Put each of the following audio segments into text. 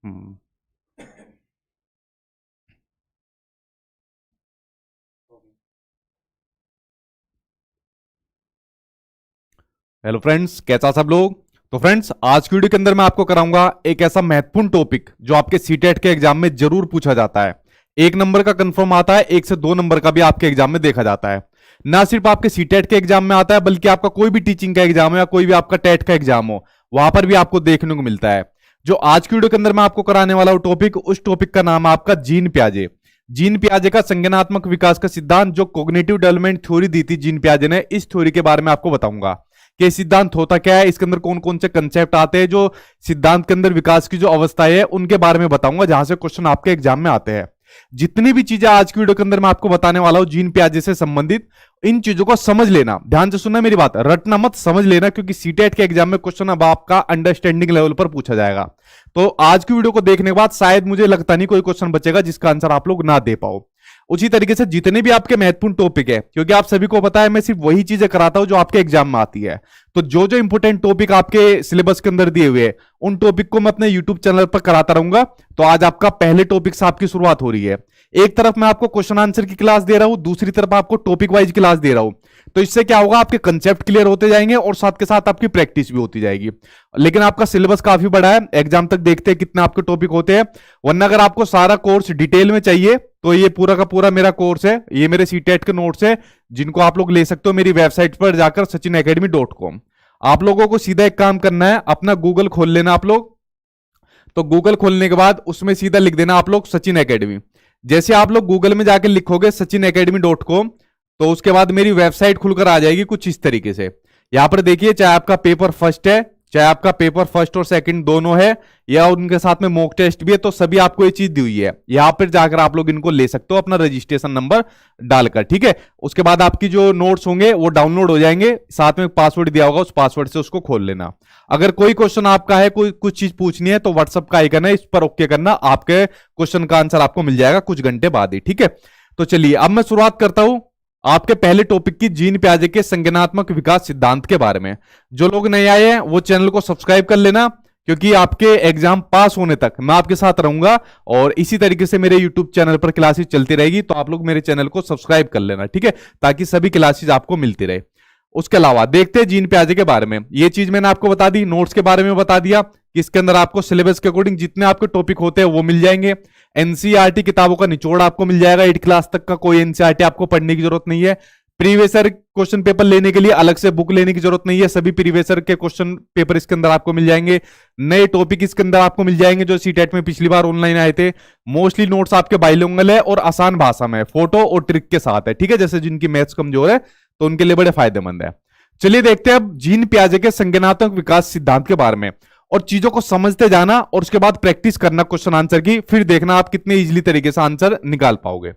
हम्म। Hello friends, कैसा सब लोग। तो फ्रेंड्स, आज की वीडियो के अंदर मैं आपको कराऊंगा एक ऐसा महत्वपूर्ण टॉपिक जो आपके सीटेट के एग्जाम में जरूर पूछा जाता है। एक नंबर का कंफर्म आता है, एक से दो नंबर का भी आपके एग्जाम में देखा जाता है। ना सिर्फ आपके सीटेट के एग्जाम में आता है, बल्कि आपका कोई भी टीचिंग का एग्जाम हो या कोई भी आपका टेट का एग्जाम हो, वहां पर भी आपको देखने को मिलता है। जो आज की वीडियो के अंदर मैं आपको कराने वाला हूं टॉपिक, उस टॉपिक का नाम है आपका जीन पियाजे। जीन पियाजे का संज्ञानात्मक विकास का सिद्धांत, जो कोग्निटिव डेवलपमेंट थ्योरी दी थी जीन पियाजे ने, इस थ्योरी के बारे में आपको बताऊंगा कि सिद्धांत होता क्या है, इसके अंदर कौन कौन से कंसेप्ट आते हैं, जो सिद्धांत के अंदर विकास की जो अवस्थाएं है उनके बारे में बताऊंगा, जहां से क्वेश्चन आपके एग्जाम में आते हैं। जितनी भी चीजें आज की वीडियो के अंदर मैं आपको बताने वाला हूं जीन पियाजे से संबंधित, इन चीजों को समझ लेना, ध्यान से सुनना मेरी बात, रटना मत, समझ लेना, क्योंकि सीटेट के एग्जाम में क्वेश्चन अब आपका अंडरस्टैंडिंग लेवल पर पूछा जाएगा। तो आज की वीडियो को देखने के बाद शायद मुझे लगता नहीं कोई क्वेश्चन बचेगा जिसका आंसर आप लोग ना दे पाओ। उसी तरीके से जितने भी आपके महत्वपूर्ण टॉपिक है, क्योंकि आप सभी को पता है मैं सिर्फ वही चीजें कराता हूं जो आपके एग्जाम में आती है, तो जो जो इंपोर्टेंट टॉपिक आपके सिलेबस के अंदर दिए हुए हैं उन टॉपिक को मैं अपने यूट्यूब चैनल पर कराता रहूंगा। तो आज आपका पहले टॉपिक से आपकी शुरुआत हो रही है। एक तरफ मैं आपको क्वेश्चन आंसर की क्लास दे रहा हूं, दूसरी तरफ आपको टॉपिक वाइज क्लास दे रहा हूं। तो इससे क्या होगा, आपके कंसेप्ट क्लियर होते जाएंगे और साथ के साथ आपकी प्रैक्टिस भी होती जाएगी। लेकिन आपका सिलेबस काफी बड़ा है, एग्जाम तक देखते हैं कितने आपके टॉपिक होते हैं। वरना अगर आपको सारा कोर्स डिटेल में चाहिए तो ये पूरा का पूरा मेरा कोर्स है, ये मेरे सीटेट के नोट्स है, जिनको आप लोग ले सकते हो मेरी वेबसाइट पर जाकर sachinacademy.com। आप लोगों को सीधा एक काम करना है, अपना गूगल खोल लेना आप लोग। तो गूगल खोलने के बाद उसमें सीधा लिख देना आप लोग सचिन एकेडमी। जैसे आप लोग गूगल में जाकर लिखोगे sachinacademy.com, तो उसके बाद मेरी वेबसाइट खुलकर आ जाएगी कुछ इस तरीके से। यहां पर देखिए, चाहे आपका पेपर फर्स्ट है, चाहे आपका पेपर फर्स्ट और सेकंड दोनों है, या उनके साथ में मॉक टेस्ट भी है, तो सभी आपको ये चीज दी हुई है। यहां पर जाकर आप लोग इनको ले सकते हो अपना रजिस्ट्रेशन नंबर डालकर, ठीक है। उसके बाद आपकी जो नोट्स होंगे वो डाउनलोड हो जाएंगे, साथ में पासवर्ड दिया होगा, उस पासवर्ड से उसको खोल लेना। अगर कोई क्वेश्चन आपका है, कोई कुछ चीज पूछनी है, तो व्हाट्सअप का आइकन है, इस पर ओके करना, आपके क्वेश्चन का आंसर आपको मिल जाएगा कुछ घंटे बाद ही, ठीक है। तो चलिए अब मैं शुरुआत करता हूं आपके पहले टॉपिक की, जीन पियाजे के संज्ञानात्मक विकास सिद्धांत के बारे में। जो लोग नए आए हैं वो चैनल को सब्सक्राइब कर लेना, क्योंकि आपके एग्जाम पास होने तक मैं आपके साथ रहूंगा और इसी तरीके से मेरे यूट्यूब चैनल पर क्लासेस चलती रहेगी। तो आप लोग मेरे चैनल को सब्सक्राइब कर लेना, ठीक है, ताकि सभी क्लासेस आपको मिलती रहे। उसके अलावा देखते हैं जीन पियाजे के बारे में। ये चीज मैंने आपको बता दी, नोट्स के बारे में बता दिया कि इसके अंदर आपको सिलेबस के अकॉर्डिंग जितने आपके टॉपिक होते हैं वो मिल जाएंगे। एनसीईआरटी किताबों का निचोड़ आपको मिल जाएगा, 8 क्लास तक का कोई एनसीईआरटी आपको पढ़ने की जरूरत नहीं है। प्रीवियस ईयर क्वेश्चन पेपर लेने के लिए अलग से बुक लेने की जरूरत नहीं है, सभी प्रीवियस ईयर के क्वेश्चन पेपर इसके अंदर आपको मिल जाएंगे। नए टॉपिक इसके अंदर आपको मिल जाएंगे जो सीटेट में पिछली बार ऑनलाइन आए थे। मोस्टली नोट्स आपके बाइलिंगुअल है और आसान भाषा में, फोटो और ट्रिक के साथ है, ठीक है। जैसे जिनकी मैथ्स कमजोर है तो उनके लिए बड़े फायदेमंद है। चलिए देखते हैं अब जीन पियाजे के संज्ञानात्मक विकास सिद्धांत के बारे में, और चीजों को समझते जाना और उसके बाद प्रैक्टिस करना क्वेश्चन आंसर की, फिर देखना आप कितने इजीली तरीके से आंसर निकाल पाओगे।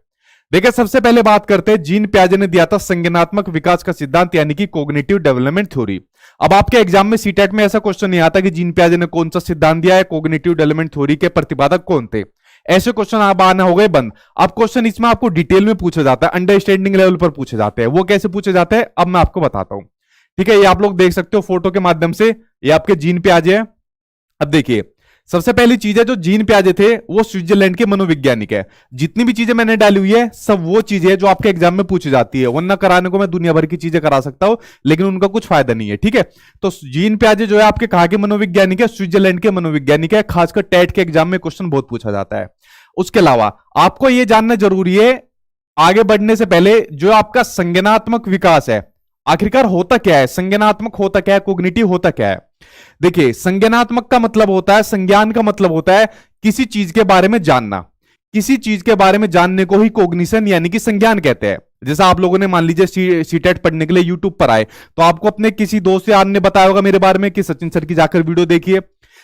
देखिए सबसे पहले बात करते हैं, जीन पियाजे ने दिया था संज्ञानात्मक विकास का सिद्धांत, यानी कि कॉग्निटिव डेवलपमेंट थ्योरी। अब आपके एग्जाम में सीटेट में ऐसा क्वेश्चन नहीं आता कि जीन पियाजे ने कौन सा सिद्धांत दिया है, कॉग्निटिव डेवलपमेंट थ्योरी के प्रतिपादक कौन थे, ऐसे क्वेश्चन आप आना हो गए बंद। अब क्वेश्चन इसमें आपको डिटेल में पूछा जाता है, अंडरस्टैंडिंग लेवल पर पूछे जाते हैं। वो कैसे पूछे जाते हैं अब मैं आपको बताता हूं, ठीक है। ये आप लोग देख सकते हो फोटो के माध्यम से, ये आपके जीन पियाजे है। अब देखिए सबसे पहली चीज है, जो जीन पियाजे थे वो स्विट्जरलैंड के मनोवैज्ञानिक है। जितनी भी चीजें मैंने डाली हुई है सब वो चीजें है जो आपके एग्जाम में पूछी जाती है, वरना कराने को मैं दुनिया भर की चीजें करा सकता हूं, लेकिन उनका कुछ फायदा नहीं है, ठीक है। तो जीन पियाजे जो है आपके कहा के मनोवैज्ञानिक है, स्विट्जरलैंड के मनोवैज्ञानिक है, खासकर टेट के एग्जाम में क्वेश्चन बहुत पूछा जाता है। उसके अलावा आपको यह जानना जरूरी है आगे बढ़ने से पहले, जो आपका संज्ञानात्मक विकास है आखिरकार होता क्या है, संज्ञानात्मक होता क्या है, कॉग्निटिव होता क्या है। देखिए संज्ञानात्मक का मतलब होता है, संज्ञान का मतलब होता है किसी चीज के बारे में जानना। किसी चीज के बारे में जानने को ही कॉग्निशन यानी कि संज्ञान कहते हैं। जैसा आप लोगों ने मान लीजिए सीटेट पढ़ने के लिए यूट्यूब पर आए, तो आपको अपने किसी दोस्त यार ने बताया होगा मेरे बारे में कि सचिन सर की जाकर वीडियो देखिए,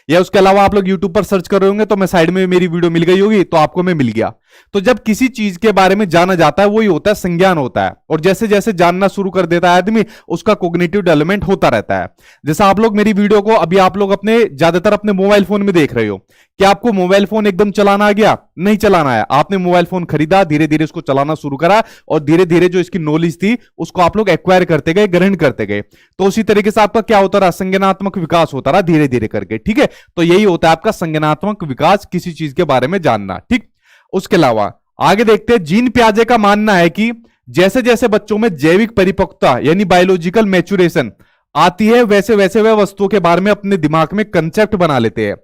या उसके अलावा आप लोग यूट्यूब पर सर्च कर रहे होंगे तो मैं साइड में मेरी वीडियो मिल गई होगी तो आपको मैं मिल गया। तो जब किसी चीज के बारे में जाना जाता है वही होता है संज्ञान होता है, और जैसे जैसे जानना शुरू कर देता है आदमी उसका कोग्निटिव डेवलपमेंट होता रहता है। जैसा आप लोग मेरी वीडियो को अभी आप लोग अपने ज्यादातर अपने मोबाइल फोन में देख रहे हो, क्या आपको मोबाइल फोन एकदम चलाना आ गया? नहीं चलाना है। आपने मोबाइल फोन खरीदा, धीरे धीरे उसको चलाना शुरू करा और धीरे धीरे जो इसकी नॉलेज थी उसको आप लोग एक्वायर करते गए, ग्रहण करते गए। तो उसी तरीके से आपका क्या होता रहा? संज्ञानात्मक विकास होता रहा धीरे धीरे करके। ठीक है, तो यही होता है आपका संज्ञानात्मक विकास, किसी चीज के बारे में जानना। ठीक, उसके अलावा आगे देखते हैं। जीन पियाजे का मानना है कि जैसे जैसे बच्चों में जैविक परिपक्वता यानी बायोलॉजिकल मैच्योरेशन आती है वैसे वैसे वे वस्तुओं के बारे में अपने दिमाग में कंसेप्ट बना लेते हैं।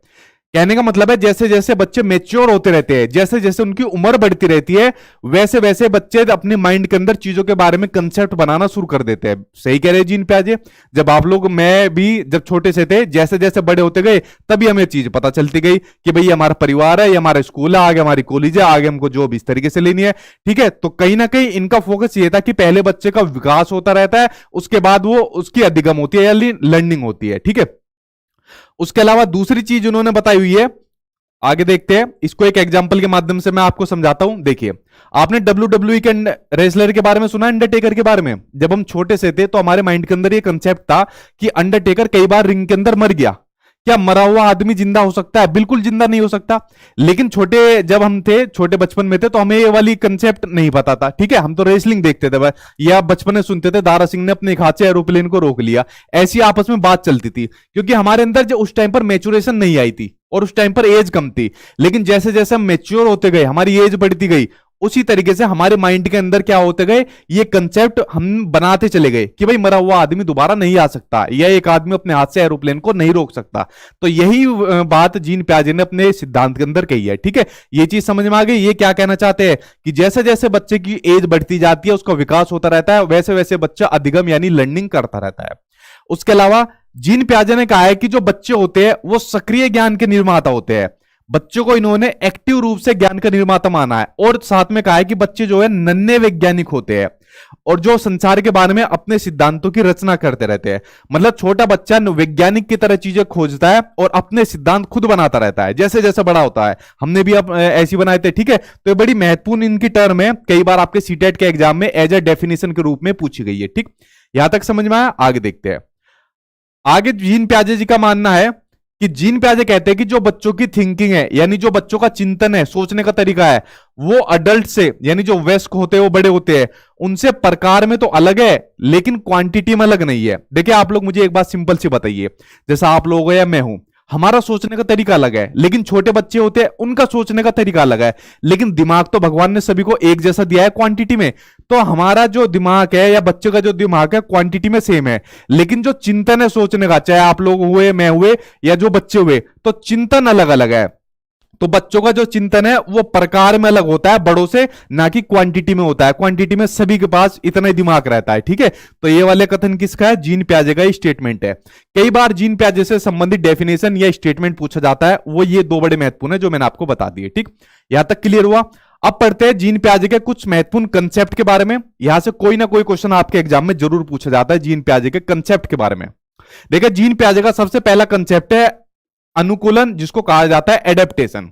कहने का मतलब है जैसे जैसे बच्चे मैच्योर होते रहते हैं, जैसे जैसे उनकी उम्र बढ़ती रहती है, वैसे वैसे बच्चे अपने माइंड के अंदर चीजों के बारे में कंसेप्ट बनाना शुरू कर देते हैं। सही कह रहे हैं जीन पियाजे। जब आप लोग, मैं भी जब छोटे से थे, जैसे जैसे बड़े होते गए तभी हमें चीज पता चलती गई कि भाई हमारा परिवार है, ये हमारा स्कूल है, आगे हमारी कॉलेज है, आगे हमको जॉब इस तरीके से लेनी है। ठीक है, तो कहीं ना कहीं इनका फोकस ये था कि पहले बच्चे का विकास होता रहता है, उसके बाद वो उसकी अधिगम होती है या लर्निंग होती है। ठीक है, उसके अलावा दूसरी चीज उन्होंने बताई हुई है, आगे देखते हैं। इसको एक एग्जांपल के माध्यम से मैं आपको समझाता हूं। देखिए, आपने WWE के रेसलर के बारे में सुना, अंडरटेकर के बारे में? जब हम छोटे से थे तो हमारे माइंड के अंदर ये कंसेप्ट था कि अंडरटेकर कई बार रिंग के अंदर मर गया। क्या मरा हुआ आदमी जिंदा हो सकता है? बिल्कुल जिंदा नहीं हो सकता। लेकिन छोटे जब हम थे, छोटे बचपन में थे, तो हमें ये वाली कंसेप्ट नहीं पता था। ठीक है, हम तो रेसलिंग देखते थे या बचपन में सुनते थे दारा सिंह ने अपने एक हाथ से एरोप्लेन को रोक लिया, ऐसी आपस में बात चलती थी, क्योंकि हमारे अंदर जो उस टाइम पर मैच्योरेशन नहीं आई थी और उस टाइम पर एज कम थी। लेकिन जैसे जैसे हम मैच्योर होते गए, हमारी एज बढ़ती गई, उसी तरीके से हमारे माइंड के अंदर क्या होते गए, ये कंसेप्ट हम बनाते चले गए कि भाई मरा हुआ आदमी दोबारा नहीं आ सकता, या एक आदमी अपने हाथ से एरोप्लेन को नहीं रोक सकता। तो यही बात जीन पियाजे ने अपने सिद्धांत के अंदर कही है। ठीक है, ये चीज समझ में आ गई। ये क्या कहना चाहते हैं कि जैसे जैसे बच्चे की एज बढ़ती जाती है, उसका विकास होता रहता है, वैसे वैसे बच्चा अधिगम यानी लर्निंग करता रहता है। उसके अलावा जीन पियाजे ने कहा है कि जो बच्चे होते हैं वो सक्रिय ज्ञान के निर्माता होते हैं। बच्चों को इन्होंने एक्टिव रूप से ज्ञान का निर्माता माना है, और साथ में कहा है कि बच्चे जो है नन्हे वैज्ञानिक होते हैं और जो संसार के बारे में अपने सिद्धांतों की रचना करते रहते हैं। मतलब छोटा बच्चा वैज्ञानिक की तरह चीजें खोजता है और अपने सिद्धांत खुद बनाता रहता है जैसे जैसे बड़ा होता है। हमने भी अब ऐसी बनाए थे। ठीक है, तो ये बड़ी महत्वपूर्ण इनकी टर्म है, कई बार आपके सीटेट के एग्जाम में एज ए डेफिनेशन के रूप में पूछी गई है। ठीक, यहां तक समझ में आया? आगे देखते हैं। आगे जीन पियाजे जी का मानना है कि जीन पियाजे कहते हैं कि जो बच्चों की थिंकिंग है, यानी जो बच्चों का चिंतन है, सोचने का तरीका है, वो अडल्ट से यानी जो वयस्क होते हैं, वो बड़े होते हैं, उनसे प्रकार में तो अलग है लेकिन क्वांटिटी में अलग नहीं है। देखिए, आप लोग मुझे एक बात सिंपल सी बताइए, जैसा आप लोग हो या मैं हूं, हमारा सोचने का तरीका अलग है, लेकिन छोटे बच्चे होते हैं उनका सोचने का तरीका अलग है। लेकिन दिमाग तो भगवान ने सभी को एक जैसा दिया है क्वांटिटी में। तो हमारा जो दिमाग है या बच्चे का जो दिमाग है क्वांटिटी में सेम है, लेकिन जो चिंतन है सोचने का, चाहे आप लोग हुए, मैं हुए या जो बच्चे हुए, तो चिंतन अलग अलग है। तो बच्चों का जो चिंतन है वो प्रकार में अलग होता है बड़ों से, ना कि क्वांटिटी में होता है। क्वांटिटी में सभी के पास इतना ही दिमाग रहता है। ठीक है, तो ये वाले कथन किसका है? जीन पियाजे का स्टेटमेंट है। कई बार जीन पियाजे से संबंधित डेफिनेशन या स्टेटमेंट पूछा जाता है, वो ये दो बड़े महत्वपूर्ण है जो मैंने आपको बता दिए। ठीक, यहां तक क्लियर हुआ? अब पढ़ते हैं जीन पियाजे के कुछ महत्वपूर्ण कंसेप्ट के बारे में। यहां से कोई ना कोई क्वेश्चन आपके एग्जाम में जरूर पूछा जाता है जीन पियाजे के कंसेप्ट के बारे में। देखिए, जीन पियाजे का सबसे पहला कंसेप्ट है अनुकूलन, जिसको कहा जाता है एडेप्टेशन।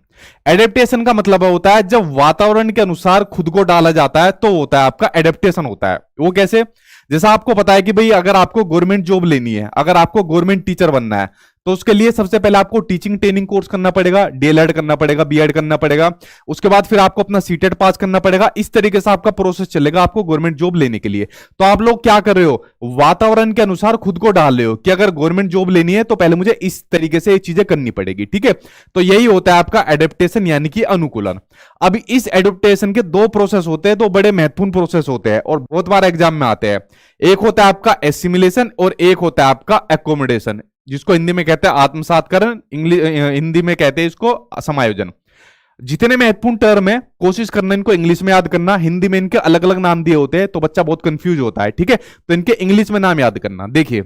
एडेप्टेशन का मतलब होता है जब वातावरण के अनुसार खुद को डाला जाता है तो होता है आपका एडेप्टेशन होता है। वो कैसे? जैसा आपको पता है कि भाई अगर आपको गवर्नमेंट जॉब लेनी है, अगर आपको गवर्नमेंट टीचर बनना है, तो उसके लिए सबसे पहले आपको टीचिंग ट्रेनिंग कोर्स करना पड़ेगा, डीएलएड करना पड़ेगा, बीएड करना पड़ेगा, उसके बाद फिर आपको अपना सीटेट पास करना पड़ेगा। इस तरीके से आपका प्रोसेस चलेगा आपको गवर्नमेंट जॉब लेने के लिए। तो आप लोग क्या कर रहे हो? वातावरण के अनुसार खुद को डाल रहे हो कि अगर गवर्नमेंट जॉब लेनी है तो पहले मुझे इस तरीके से ये चीजें करनी पड़ेगी। ठीक है, तो यही होता है आपका एडेप्टेशन यानी कि अनुकूलन। अब इस एडेप्टेशन के दो प्रोसेस होते हैं, दो बड़े महत्वपूर्ण प्रोसेस होते हैं और बहुत बार एग्जाम में आते हैं। एक होता है आपका एसिमिलेशन और एक होता है आपका एकोमोडेशन, जिसको हिंदी में कहते हैं आत्मसातकरण, हिंदी में कहते हैं इसको समायोजन। जितने महत्वपूर्ण टर्म है कोशिश करना इनको इंग्लिश में याद करना, हिंदी में इनके अलग अलग नाम दिए होते हैं तो बच्चा बहुत कंफ्यूज होता है। ठीक है, तो इनके इंग्लिश में नाम याद करना। देखिए,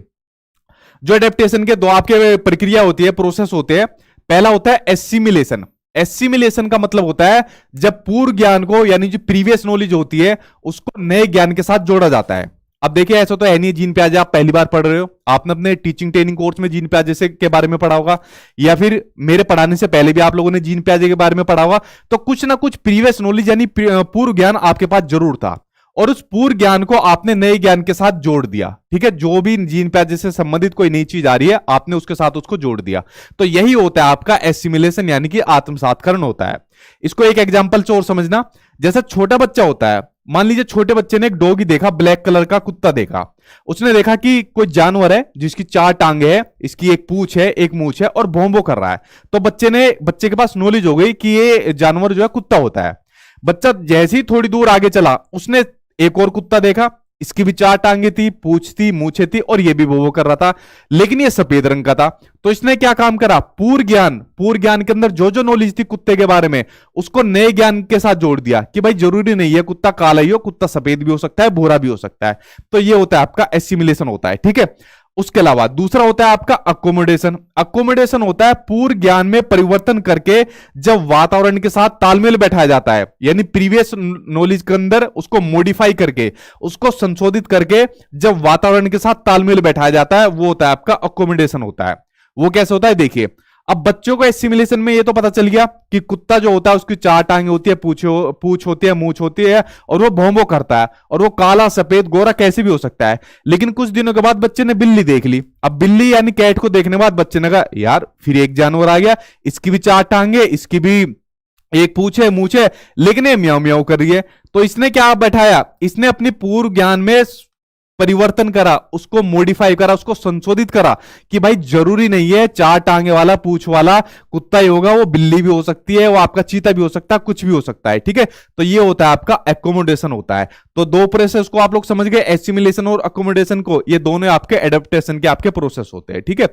जो एडेप्टेशन के दो आपके प्रक्रिया होती है, प्रोसेस होते हैं। पहला होता है एसिमिलेशन। एसिमिलेशन का मतलब होता है जब पूर्व ज्ञान को यानी जो प्रीवियस नॉलेज होती है उसको नए ज्ञान के साथ जोड़ा जाता है। अब देखिए ऐसा तो है नहीं जीन प्याजे आप पहली बार पढ़ रहे हो, आपने अपने टीचिंग ट्रेनिंग कोर्स में जीन प्याजे से के बारे में पढ़ा होगा, या फिर मेरे पढ़ाने से पहले भी आप लोगों ने जीन प्याजे के बारे में पढ़ा होगा। तो कुछ ना कुछ प्रीवियस नॉलेज यानी पूर्व ज्ञान आपके पास जरूर था, और उस पूर्व ज्ञान को आपने नए ज्ञान के साथ जोड़ दिया। ठीक है, जो भी जीन प्याजे से संबंधित कोई नई चीज आ रही है आपने उसके साथ उसको जोड़ दिया। तो यही होता है आपका एसिमिलेशन यानी कि आत्मसातकरण होता है। इसको एक एग्जांपल से और समझना, जैसा छोटा बच्चा होता है, मान लीजिए छोटे बच्चे ने एक डॉगी देखा, ब्लैक कलर का कुत्ता देखा, उसने देखा कि कोई जानवर है जिसकी 4 टांगे है, इसकी एक पूंछ है, एक मूंछ है और भौंभो कर रहा है। तो बच्चे के पास नॉलेज हो गई कि ये जानवर जो है कुत्ता होता है। बच्चा जैसे ही थोड़ी दूर आगे चला, उसने एक और कुत्ता देखा, इसकी भी 4 टांगे थी, पूंछ थी, मूछे थी और ये भी वो कर रहा था, लेकिन ये सफेद रंग का था। तो इसने क्या काम करा, पूर्व ज्ञान के अंदर जो जो नॉलेज थी कुत्ते के बारे में उसको नए ज्ञान के साथ जोड़ दिया कि भाई जरूरी नहीं है कुत्ता काला ही हो, कुत्ता सफेद भी हो सकता है, भूरा भी हो सकता है। तो ये होता है आपका एसिमिलेशन होता है। ठीक है, उसके अलावा दूसरा होता है आपका अकोमोडेशन। अकोमोडेशन होता है पूर्व ज्ञान में परिवर्तन करके जब वातावरण के साथ तालमेल बैठाया जाता है, यानी प्रीवियस नॉलेज के अंदर उसको मॉडिफाई करके, उसको संशोधित करके जब वातावरण के साथ तालमेल बैठाया जाता है, वो होता है आपका अकोमोडेशन होता है। वो कैसे होता है देखिए, अब बच्चों को एसिमिलेशन में ये तो पता चल गया कि कुत्ता जो होता है उसकी 4 टांगे होती है, पूंछ होती है, मूंछ होती है और वो भौंभो करता है, और वो काला सफेद गोरा कैसे भी हो सकता है। लेकिन कुछ दिनों के बाद बच्चे ने बिल्ली देख ली। अब बिल्ली यानी कैट को देखने के बाद बच्चे ने कहा यार फिर एक जानवर आ गया, इसकी भी 4 टांगे, इसकी भी एक पूंछ है, मूंछ है, लेकिन ये म्याऊ म्याऊ कर रही है। तो इसने क्या बैठाया, इसने अपनी पूर्व ज्ञान में परिवर्तन करा, उसको मॉडिफाई करा, उसको संशोधित करा कि भाई जरूरी नहीं है 4 टांगे वाला पूंछ वाला कुत्ता ही होगा, वो बिल्ली भी हो सकती है, वो आपका चीता भी हो सकता है, कुछ भी हो सकता है। ठीक है, तो ये होता है आपका एकोमोडेशन होता है। तो 2 प्रोसेस को आप लोग समझ गए, एसिमिलेशन और अकोमोडेशन को, ये दोनों आपके एडेप्टेशन के आपके प्रोसेस होते हैं। ठीक है,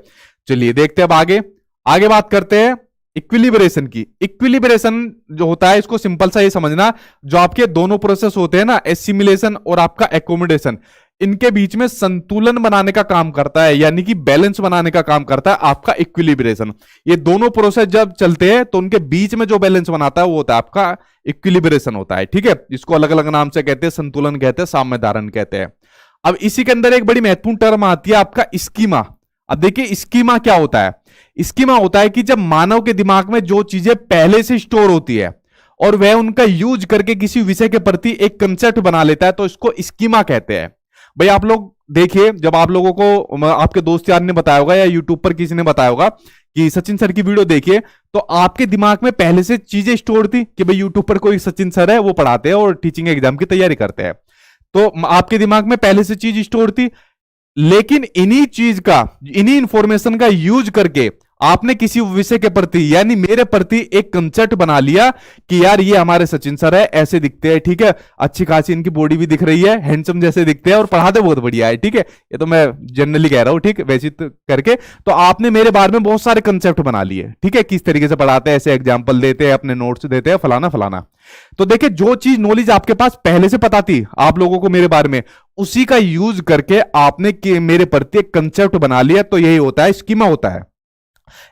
चलिए देखते हैं अब आगे बात करते हैं इक्विलिब्रेशन की। इक्विलिब्रेशन जो होता है इसको सिंपल सा ये समझना, जो आपके दोनों प्रोसेस होते हैं ना, एसिमिलेशन और आपका एकोमोडेशन, इनके बीच में संतुलन बनाने का काम करता है, यानी कि बैलेंस बनाने का काम करता है आपका इक्विलिब्रेशन। ये दोनों प्रोसेस जब चलते हैं तो उनके बीच में जो बैलेंस बनाता है वो होता है आपका इक्विलिब्रेशन होता है। ठीक है, इसको अलग अलग नाम से कहते हैं, संतुलन कहते हैं, साम्य धारण कहते हैं। अब इसी के अंदर एक बड़ी महत्वपूर्ण टर्म आती है आपका स्कीमा। अब देखिए स्कीमा क्या होता है, स्कीमा होता है कि जब मानव के दिमाग में जो चीजें पहले से स्टोर होती है और वह उनका यूज करके किसी विषय के प्रति एक कंसेप्ट बना लेता है, तो इसको स्कीमा कहते हैं। भाई आप लोग देखिए, जब आप लोगों को आपके दोस्त यार ने बताया होगा या यूट्यूब पर किसी ने बताया होगा कि सचिन सर की वीडियो देखिए, तो आपके दिमाग में पहले से चीजें स्टोर थी कि भाई यूट्यूब पर कोई सचिन सर है, वो पढ़ाते हैं और टीचिंग एग्जाम की तैयारी करते हैं, तो आपके दिमाग में पहले से चीज स्टोर थी। लेकिन इन्हीं इंफॉर्मेशन का यूज करके आपने किसी विषय के प्रति यानी मेरे प्रति एक कंसेप्ट बना लिया कि यार ये हमारे सचिन सर है, ऐसे दिखते हैं, ठीक है, अच्छी खासी इनकी बॉडी भी दिख रही है, हैंडसम जैसे दिखते हैं और पढ़ाते बहुत बढ़िया है। ठीक है, ये तो मैं जनरली कह रहा हूं, ठीक, वैसे करके तो आपने मेरे बारे में बहुत सारे कंसेप्ट बना लिए। ठीक है, किस तरीके से पढ़ाते हैं, ऐसे एग्जाम्पल देते हैं, अपने नोट्स देते हैं, फलाना फलाना। तो देखिए जो चीज नॉलेज आपके पास पहले से पता थी आप लोगों को मेरे बारे में, उसी का यूज करके आपने मेरे प्रति एक कंसेप्ट बना लिया, तो यही होता है स्कीमा होता है।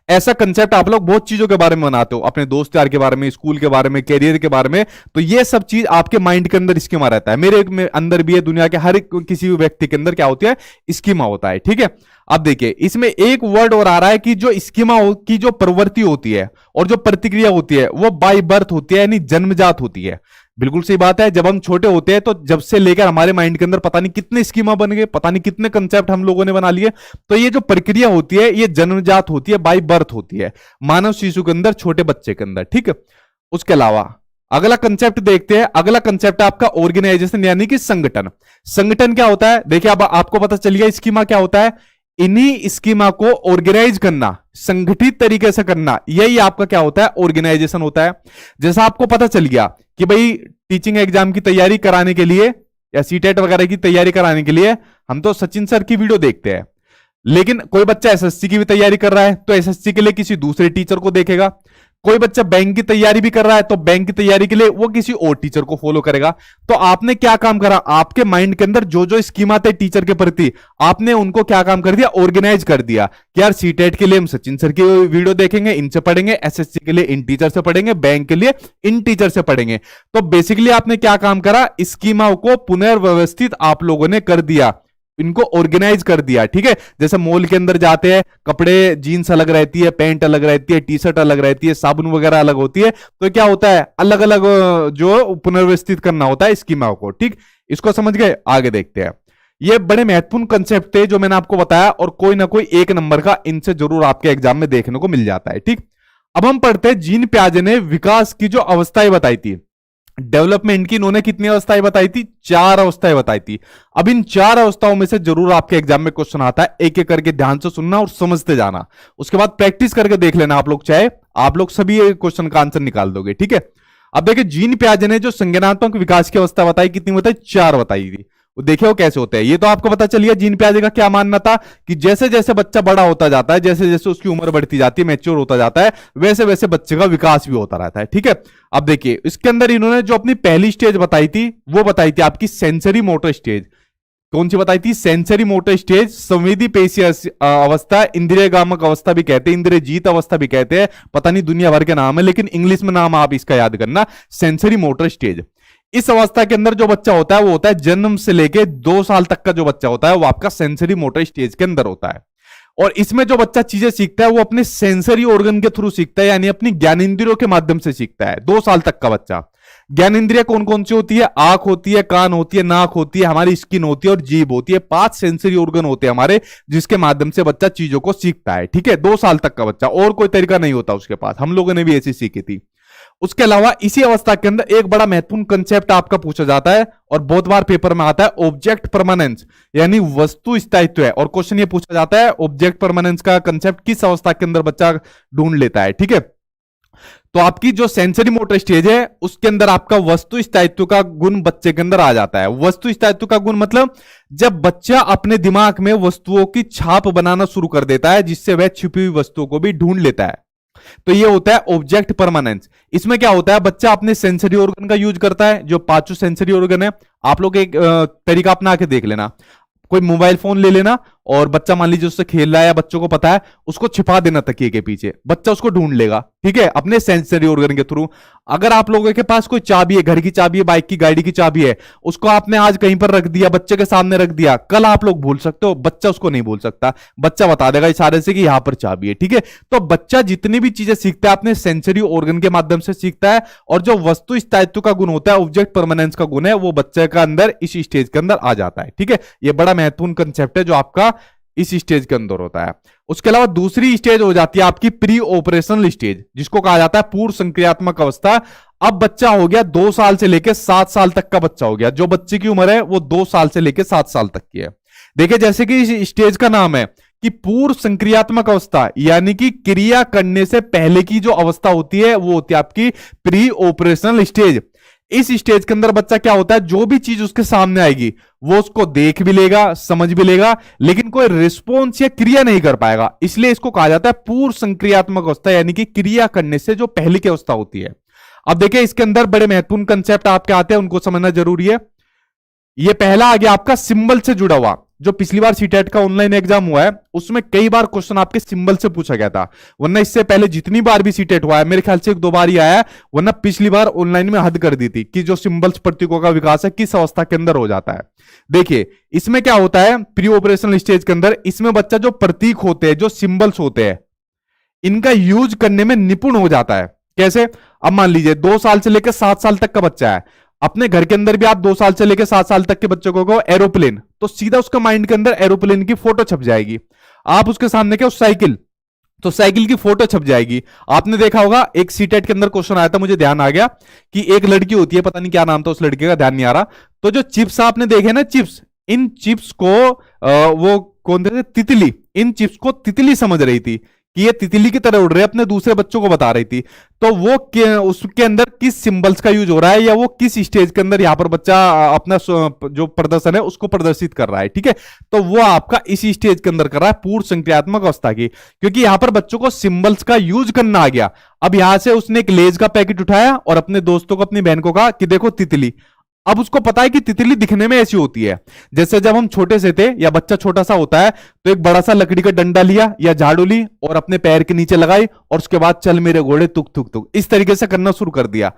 ऐसा कंसेप्ट आप लोग बहुत चीजों के बारे में बनाते हो, अपने दोस्त यार के बारे में, स्कूल के बारे में, कैरियर के बारे में, तो ये सब चीज आपके माइंड के अंदर स्कीमा रहता है, मेरे अंदर भी है, दुनिया के हर किसी व्यक्ति के अंदर क्या होती है, स्कीमा होता है। ठीक है, अब देखिए इसमें एक वर्ड और आ रहा है कि जो स्कीमा की जो प्रवृत्ति होती है और जो प्रतिक्रिया होती है वो बाय बर्थ होती है, यानी जन्मजात होती है। बिल्कुल सही बात है, जब हम छोटे होते हैं तो जब से लेकर हमारे माइंड के अंदर पता नहीं कितने स्कीमा बन गए, पता नहीं कितने कंसेप्ट हम लोगों ने बना लिए। तो ये जो प्रक्रिया होती है ये जन्मजात होती है, बाय बर्थ होती है मानव शिशु के अंदर, छोटे बच्चे के अंदर। ठीक है, उसके अलावा अगला कंसेप्ट देखते हैं। अगला कंसेप्ट आपका ऑर्गेनाइजेशन यानी कि संगठन। संगठन क्या होता है, देखिए अब आपको पता चल गया स्कीमा क्या होता है। इन्हीं स्कीमा को ऑर्गेनाइज करना, संगठित तरीके से करना, यही आपका क्या होता है, ऑर्गेनाइजेशन होता है। जैसा आपको पता चल गया कि भाई टीचिंग एग्जाम की तैयारी कराने के लिए या सीटेट वगैरह की तैयारी कराने के लिए हम तो सचिन सर की वीडियो देखते हैं, लेकिन कोई बच्चा एसएससी की भी तैयारी कर रहा है तो एसएससी के लिए किसी दूसरे टीचर को देखेगा, कोई बच्चा बैंक की तैयारी भी कर रहा है तो बैंक की तैयारी के लिए वो किसी और टीचर को फॉलो करेगा। तो आपने क्या काम करा, आपके माइंड के अंदर जो जो स्कीम आते हैं टीचर के प्रति, आपने उनको क्या काम कर दिया, ऑर्गेनाइज कर दिया कि यार सीटेट के लिए हम सचिन सर की वीडियो देखेंगे, इनसे पढ़ेंगे, एसएससी के लिए इन टीचर से पढ़ेंगे, बैंक के लिए इन टीचर से पढ़ेंगे। तो बेसिकली आपने क्या काम करा, स्कीमा को पुनर्व्यवस्थित आप लोगों ने कर दिया, इनको ऑर्गेनाइज कर दिया। ठीक है, जैसे मॉल के अंदर जाते हैं, कपड़े जीन्स अलग रहती है, पैंट अलग रहती है, टी शर्ट अलग रहती है, साबुन वगैरह अलग होती है, तो क्या होता है अलग अलग जो पुनर्व्यवस्थित करना होता है स्कीमा को। ठीक, इसको समझ गए, आगे देखते हैं। ये बड़े महत्वपूर्ण कंसेप्ट थे जो मैंने आपको बताया, और कोई ना कोई एक नंबर का इनसे जरूर आपके एग्जाम में देखने को मिल जाता है। ठीक, अब हम पढ़ते हैं जीन पियाजे ने विकास की जो अवस्थाएं बताई थी, डेवलपमेंट की इन्होंने कितनी अवस्थाएं बताई थी, 4 अवस्थाएं बताई थी। अब इन 4 अवस्थाओं में से जरूर आपके एग्जाम में क्वेश्चन आता है, एक एक करके ध्यान से सुनना और समझते जाना, उसके बाद प्रैक्टिस करके देख लेना आप लोग, चाहे आप लोग सभी क्वेश्चन का आंसर निकाल दोगे। ठीक है, अब देखिए जीन पियाजे ने जो संज्ञानात्मक विकास की अवस्था बताई, कितनी बताई, 4 बताई थी। देखिए वो कैसे होते हैं, ये तो आपको पता चल गया जीन पियाजे का क्या मानना था कि जैसे जैसे बच्चा बड़ा होता जाता है, जैसे जैसे उसकी उम्र बढ़ती जाती है, मैच्योर होता जाता है, वैसे वैसे बच्चे का विकास भी होता रहता है। ठीक है, अब देखिए इसके अंदर इन्होंने जो अपनी पहली स्टेज बताई थी, वो बताई थी आपकी सेंसरी मोटर स्टेज। कौन सी बताई थी, सेंसरी मोटर स्टेज, संवेदी पेशीय अवस्था, इंद्रिय गामक अवस्था भी कहते हैं, इंद्रिय जीत अवस्था भी कहते हैं, पता नहीं दुनिया भर के नाम है, लेकिन इंग्लिश में नाम आप इसका याद करना, सेंसरी मोटर स्टेज। इस अवस्था के अंदर जो बच्चा होता है वो होता है जन्म से लेके 2 साल तक का जो बच्चा होता है वो आपका सेंसरी मोटर स्टेज के अंदर होता है। और इसमें जो बच्चा चीजें सीखता है वो अपने सेंसरी ऑर्गन के थ्रू सीखता है, यानी अपनी ज्ञानेंद्रियों के माध्यम से सीखता है। 2 साल तक का बच्चा, ज्ञानेंद्रिय कौन कौन सी होती है, आंख होती है, कान होती है, नाक होती है, हमारी स्किन होती है और जीभ होती है। 5 सेंसरी ऑर्गन होते हैं हमारे, जिसके माध्यम से बच्चा चीजों को सीखता है। ठीक है, 2 साल तक का बच्चा, और कोई तरीका नहीं होता उसके पास, हम लोगों ने भी ऐसी सीखी थी। उसके अलावा इसी अवस्था के अंदर एक बड़ा महत्वपूर्ण कंसेप्ट आपका पूछा जाता है और बहुत बार पेपर में आता है, ऑब्जेक्ट परमानेंस, यानी वस्तु स्थायित्व है। और क्वेश्चन ये पूछा जाता है ऑब्जेक्ट परमानेंस का कंसेप्ट किस अवस्था के अंदर बच्चा ढूंढ लेता है। ठीक है, तो आपकी जो सेंसरी मोटर स्टेज है उसके अंदर आपका वस्तु स्थायित्व का गुण बच्चे के अंदर आ जाता है। वस्तु स्थायित्व का गुण मतलब जब बच्चा अपने दिमाग में वस्तुओं की छाप बनाना शुरू कर देता है, जिससे वह छिपी हुई वस्तुओं को भी ढूंढ लेता है, तो ये होता है ऑब्जेक्ट परमानेंस। इसमें क्या होता है, बच्चा अपने सेंसरी ऑर्गन का यूज करता है, जो 5 सेंसरी ऑर्गन है। आप लोग एक तरीका अपना के देख लेना, कोई मोबाइल फोन ले लेना और बच्चा मान लीजिए उससे खेल रहा है या बच्चों को पता है, उसको छिपा देना तकिए के पीछे, बच्चा उसको ढूंढ लेगा। ठीक है, अपने सेंसरी ऑर्गन के थ्रू। अगर आप लोगों के पास कोई चाबी है, घर की चाबी है, बाइक की, गाड़ी की चाबी है, उसको आपने आज कहीं पर रख दिया, बच्चे के सामने रख दिया, कल आप लोग भूल सकते हो, बच्चा उसको नहीं भूल सकता, बच्चा बता देगा इशारे से कि यहां पर चाबी है। ठीक है, तो बच्चा जितनी भी चीजें सीखता है अपने सेंसरी ऑर्गन के माध्यम से सीखता है, और जो वस्तु स्थायित्व का गुण होता है, ऑब्जेक्ट परमानेंस का गुण है, वो बच्चे का अंदर इस स्टेज के अंदर आ जाता है। ठीक है, ये बड़ा महत्वपूर्ण कंसेप्ट है जो आपका इस स्टेज के अंदर होता है। उसके अलावा दूसरी स्टेज हो जाती है आपकी प्री ऑपरेशनल स्टेज, जिसको कहा जाता है पूर्व संक्रियात्मक अवस्था। अब बच्चा हो गया 2 साल से लेकर 7 साल तक का बच्चा हो गया, जो बच्चे की उम्र है वो 2 साल से लेकर 7 साल तक की है। देखिए जैसे कि इस स्टेज का नाम है कि पूर्व संक्रियात्मक अवस्था, यानी कि क्रिया करने से पहले की जो अवस्था होती है वो होती है आपकी प्री ऑपरेशनल स्टेज। इस स्टेज के अंदर बच्चा क्या होता है, जो भी चीज उसके सामने आएगी वो उसको देख भी लेगा, समझ भी लेगा, लेकिन कोई रिस्पॉन्स या क्रिया नहीं कर पाएगा। इसलिए इसको कहा जाता है पूर्व संक्रियात्मक अवस्था, यानी कि क्रिया करने से जो पहले की अवस्था होती है। अब देखिए इसके अंदर बड़े महत्वपूर्ण कंसेप्ट आपके आते हैं, उनको समझना जरूरी है। ये पहला आ गया आपका सिंबल से जुड़ा हुआ। जो पिछली बार सीटेट का ऑनलाइन एग्जाम हुआ है उसमें कई बार क्वेश्चन आपके सिंबल से पूछा गया था, वरना इससे पहले जितनी बार भी सीटेट हुआ है मेरे ख्याल से 1-2 बार ही आया है, वरना पिछली बार ऑनलाइन में हद कर दी थी कि जो सिंबल्स प्रतीकों का विकास है किस अवस्था के अंदर हो जाता है। देखिए इसमें क्या होता है प्री ऑपरेशनल स्टेज के अंदर, इसमें बच्चा जो प्रतीक होते हैं, जो सिंबल्स होते हैं, इनका यूज करने में निपुण हो जाता है। कैसे, अब मान लीजिए 2 साल से लेकर 7 साल तक का बच्चा है, अपने घर के अंदर भी आप 2 साल से लेकर 7 साल तक के बच्चों को कहो एरोप्लेन, तो सीधा उसका माइंड के अंदर एरोप्लेन की फोटो छप जाएगी। आप उसके सामने क्या साइकिल, तो साइकिल की फोटो छप जाएगी। आपने देखा होगा एक सीटेट के अंदर क्वेश्चन आया था, मुझे ध्यान आ गया कि एक लड़की होती है, पता नहीं क्या नाम था उस लड़के का, ध्यान नहीं आ रहा, तो जो चिप्स आपने देखे ना चिप्स, इन चिप्स को वो कौन थे, तितली, इन चिप्स को तितली समझ रही थी कि ये तितली की तरह उड़ रहे, अपने दूसरे बच्चों को बता रही थी। तो वो उसके अंदर किस सिंबल्स का यूज हो रहा है, या वो किस स्टेज के अंदर यहाँ पर बच्चा अपना जो प्रदर्शन है उसको प्रदर्शित कर रहा है, ठीक है। तो वो आपका इसी स्टेज के अंदर कर रहा है, पूर्ण संक्रियात्मक अवस्था की, क्योंकि यहां पर बच्चों को सिंबल्स का यूज करना आ गया। अब यहां से उसने एक लेज का पैकेट उठाया और अपने दोस्तों को, अपनी बहन को कहा कि देखो तितली। अब उसको पता है कि तितली दिखने में ऐसी होती है, जैसे जब हम छोटे से थे या बच्चा छोटा सा होता है तो एक बड़ा सा लकड़ी का डंडा लिया या झाड़ू ली और अपने पैर के नीचे लगाई और उसके बाद चल मेरे घोड़े तुक तुक तुक, इस तरीके से करना शुरू कर दिया।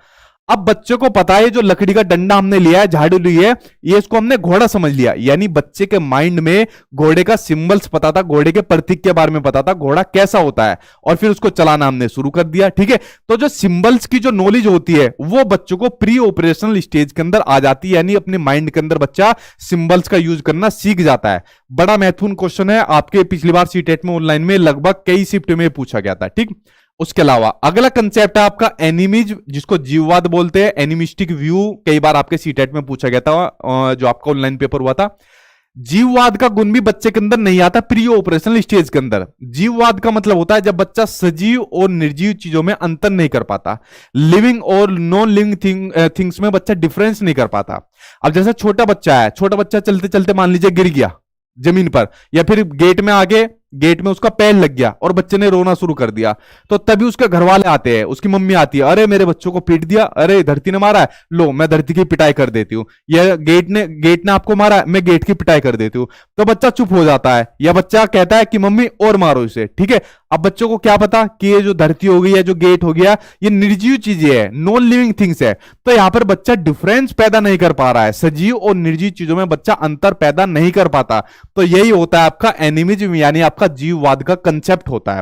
अब बच्चे को पता है जो लकड़ी का डंडा हमने लिया है, झाड़ू ली है, ये इसको हमने घोड़ा समझ लिया, यानी बच्चे के माइंड में घोड़े का सिंबल्स पता था, घोड़े के प्रतीक के बारे में पता था, घोड़ा कैसा होता है, और फिर उसको चलाना हमने शुरू कर दिया, ठीक है। तो जो सिंबल्स की जो नॉलेज होती है वो बच्चों को प्री ऑपरेशनल स्टेज के अंदर आ जाती है, यानी अपने माइंड के अंदर बच्चा सिंबल्स का यूज करना सीख जाता है। बड़ा महत्वपूर्ण क्वेश्चन है, आपके पिछली बार सीटेट में ऑनलाइन में लगभग कई शिफ्ट में पूछा गया था, ठीक। उसके अलावा अगला कंसेप्ट है आपका एनिमिज, जिसको जीववाद बोलते हैं, एनिमिस्टिक व्यू, कई बार आपके सीटेट में पूछा गया था, जो आपका ऑनलाइन पेपर हुआ था। जीववाद का गुण भी बच्चे के अंदर नहीं आता प्री ऑपरेशनल स्टेज के अंदर। जीववाद का मतलब होता है जब बच्चा सजीव और निर्जीव चीजों में अंतर नहीं कर पाता, लिविंग और नॉन लिविंग थिंग्स में बच्चा डिफरेंस नहीं कर पाता। अब जैसे छोटा बच्चा है, छोटा बच्चा चलते चलते मान लीजिए गिर गया जमीन पर, या फिर गेट में आगे, गेट में उसका पैर लग गया और बच्चे ने रोना शुरू कर दिया, तो तभी उसके घर वाले आते हैं, उसकी मम्मी आती है, अरे मेरे बच्चों को पीट दिया, अरे धरती ने मारा है, लो मैं धरती की पिटाई कर देती हूँ, या गेट ने आपको मारा, मैं गेट की पिटाई कर देती हूँ। तो बच्चा चुप हो जाता है, या बच्चा कहता है कि मम्मी और मारो इसे, ठीक है। अब बच्चों को क्या पता कि ये जो धरती हो गई है, जो गेट हो गया, ये निर्जीव चीजें है, नॉन लिविंग थिंग्स है। तो यहां पर बच्चा डिफरेंस पैदा नहीं कर पा रहा है, सजीव और निर्जीव चीजों में बच्चा अंतर पैदा नहीं कर पाता। तो यही होता है आपका एनिमिज्म, यानी आपका जीववाद का कंसेप्ट होता है।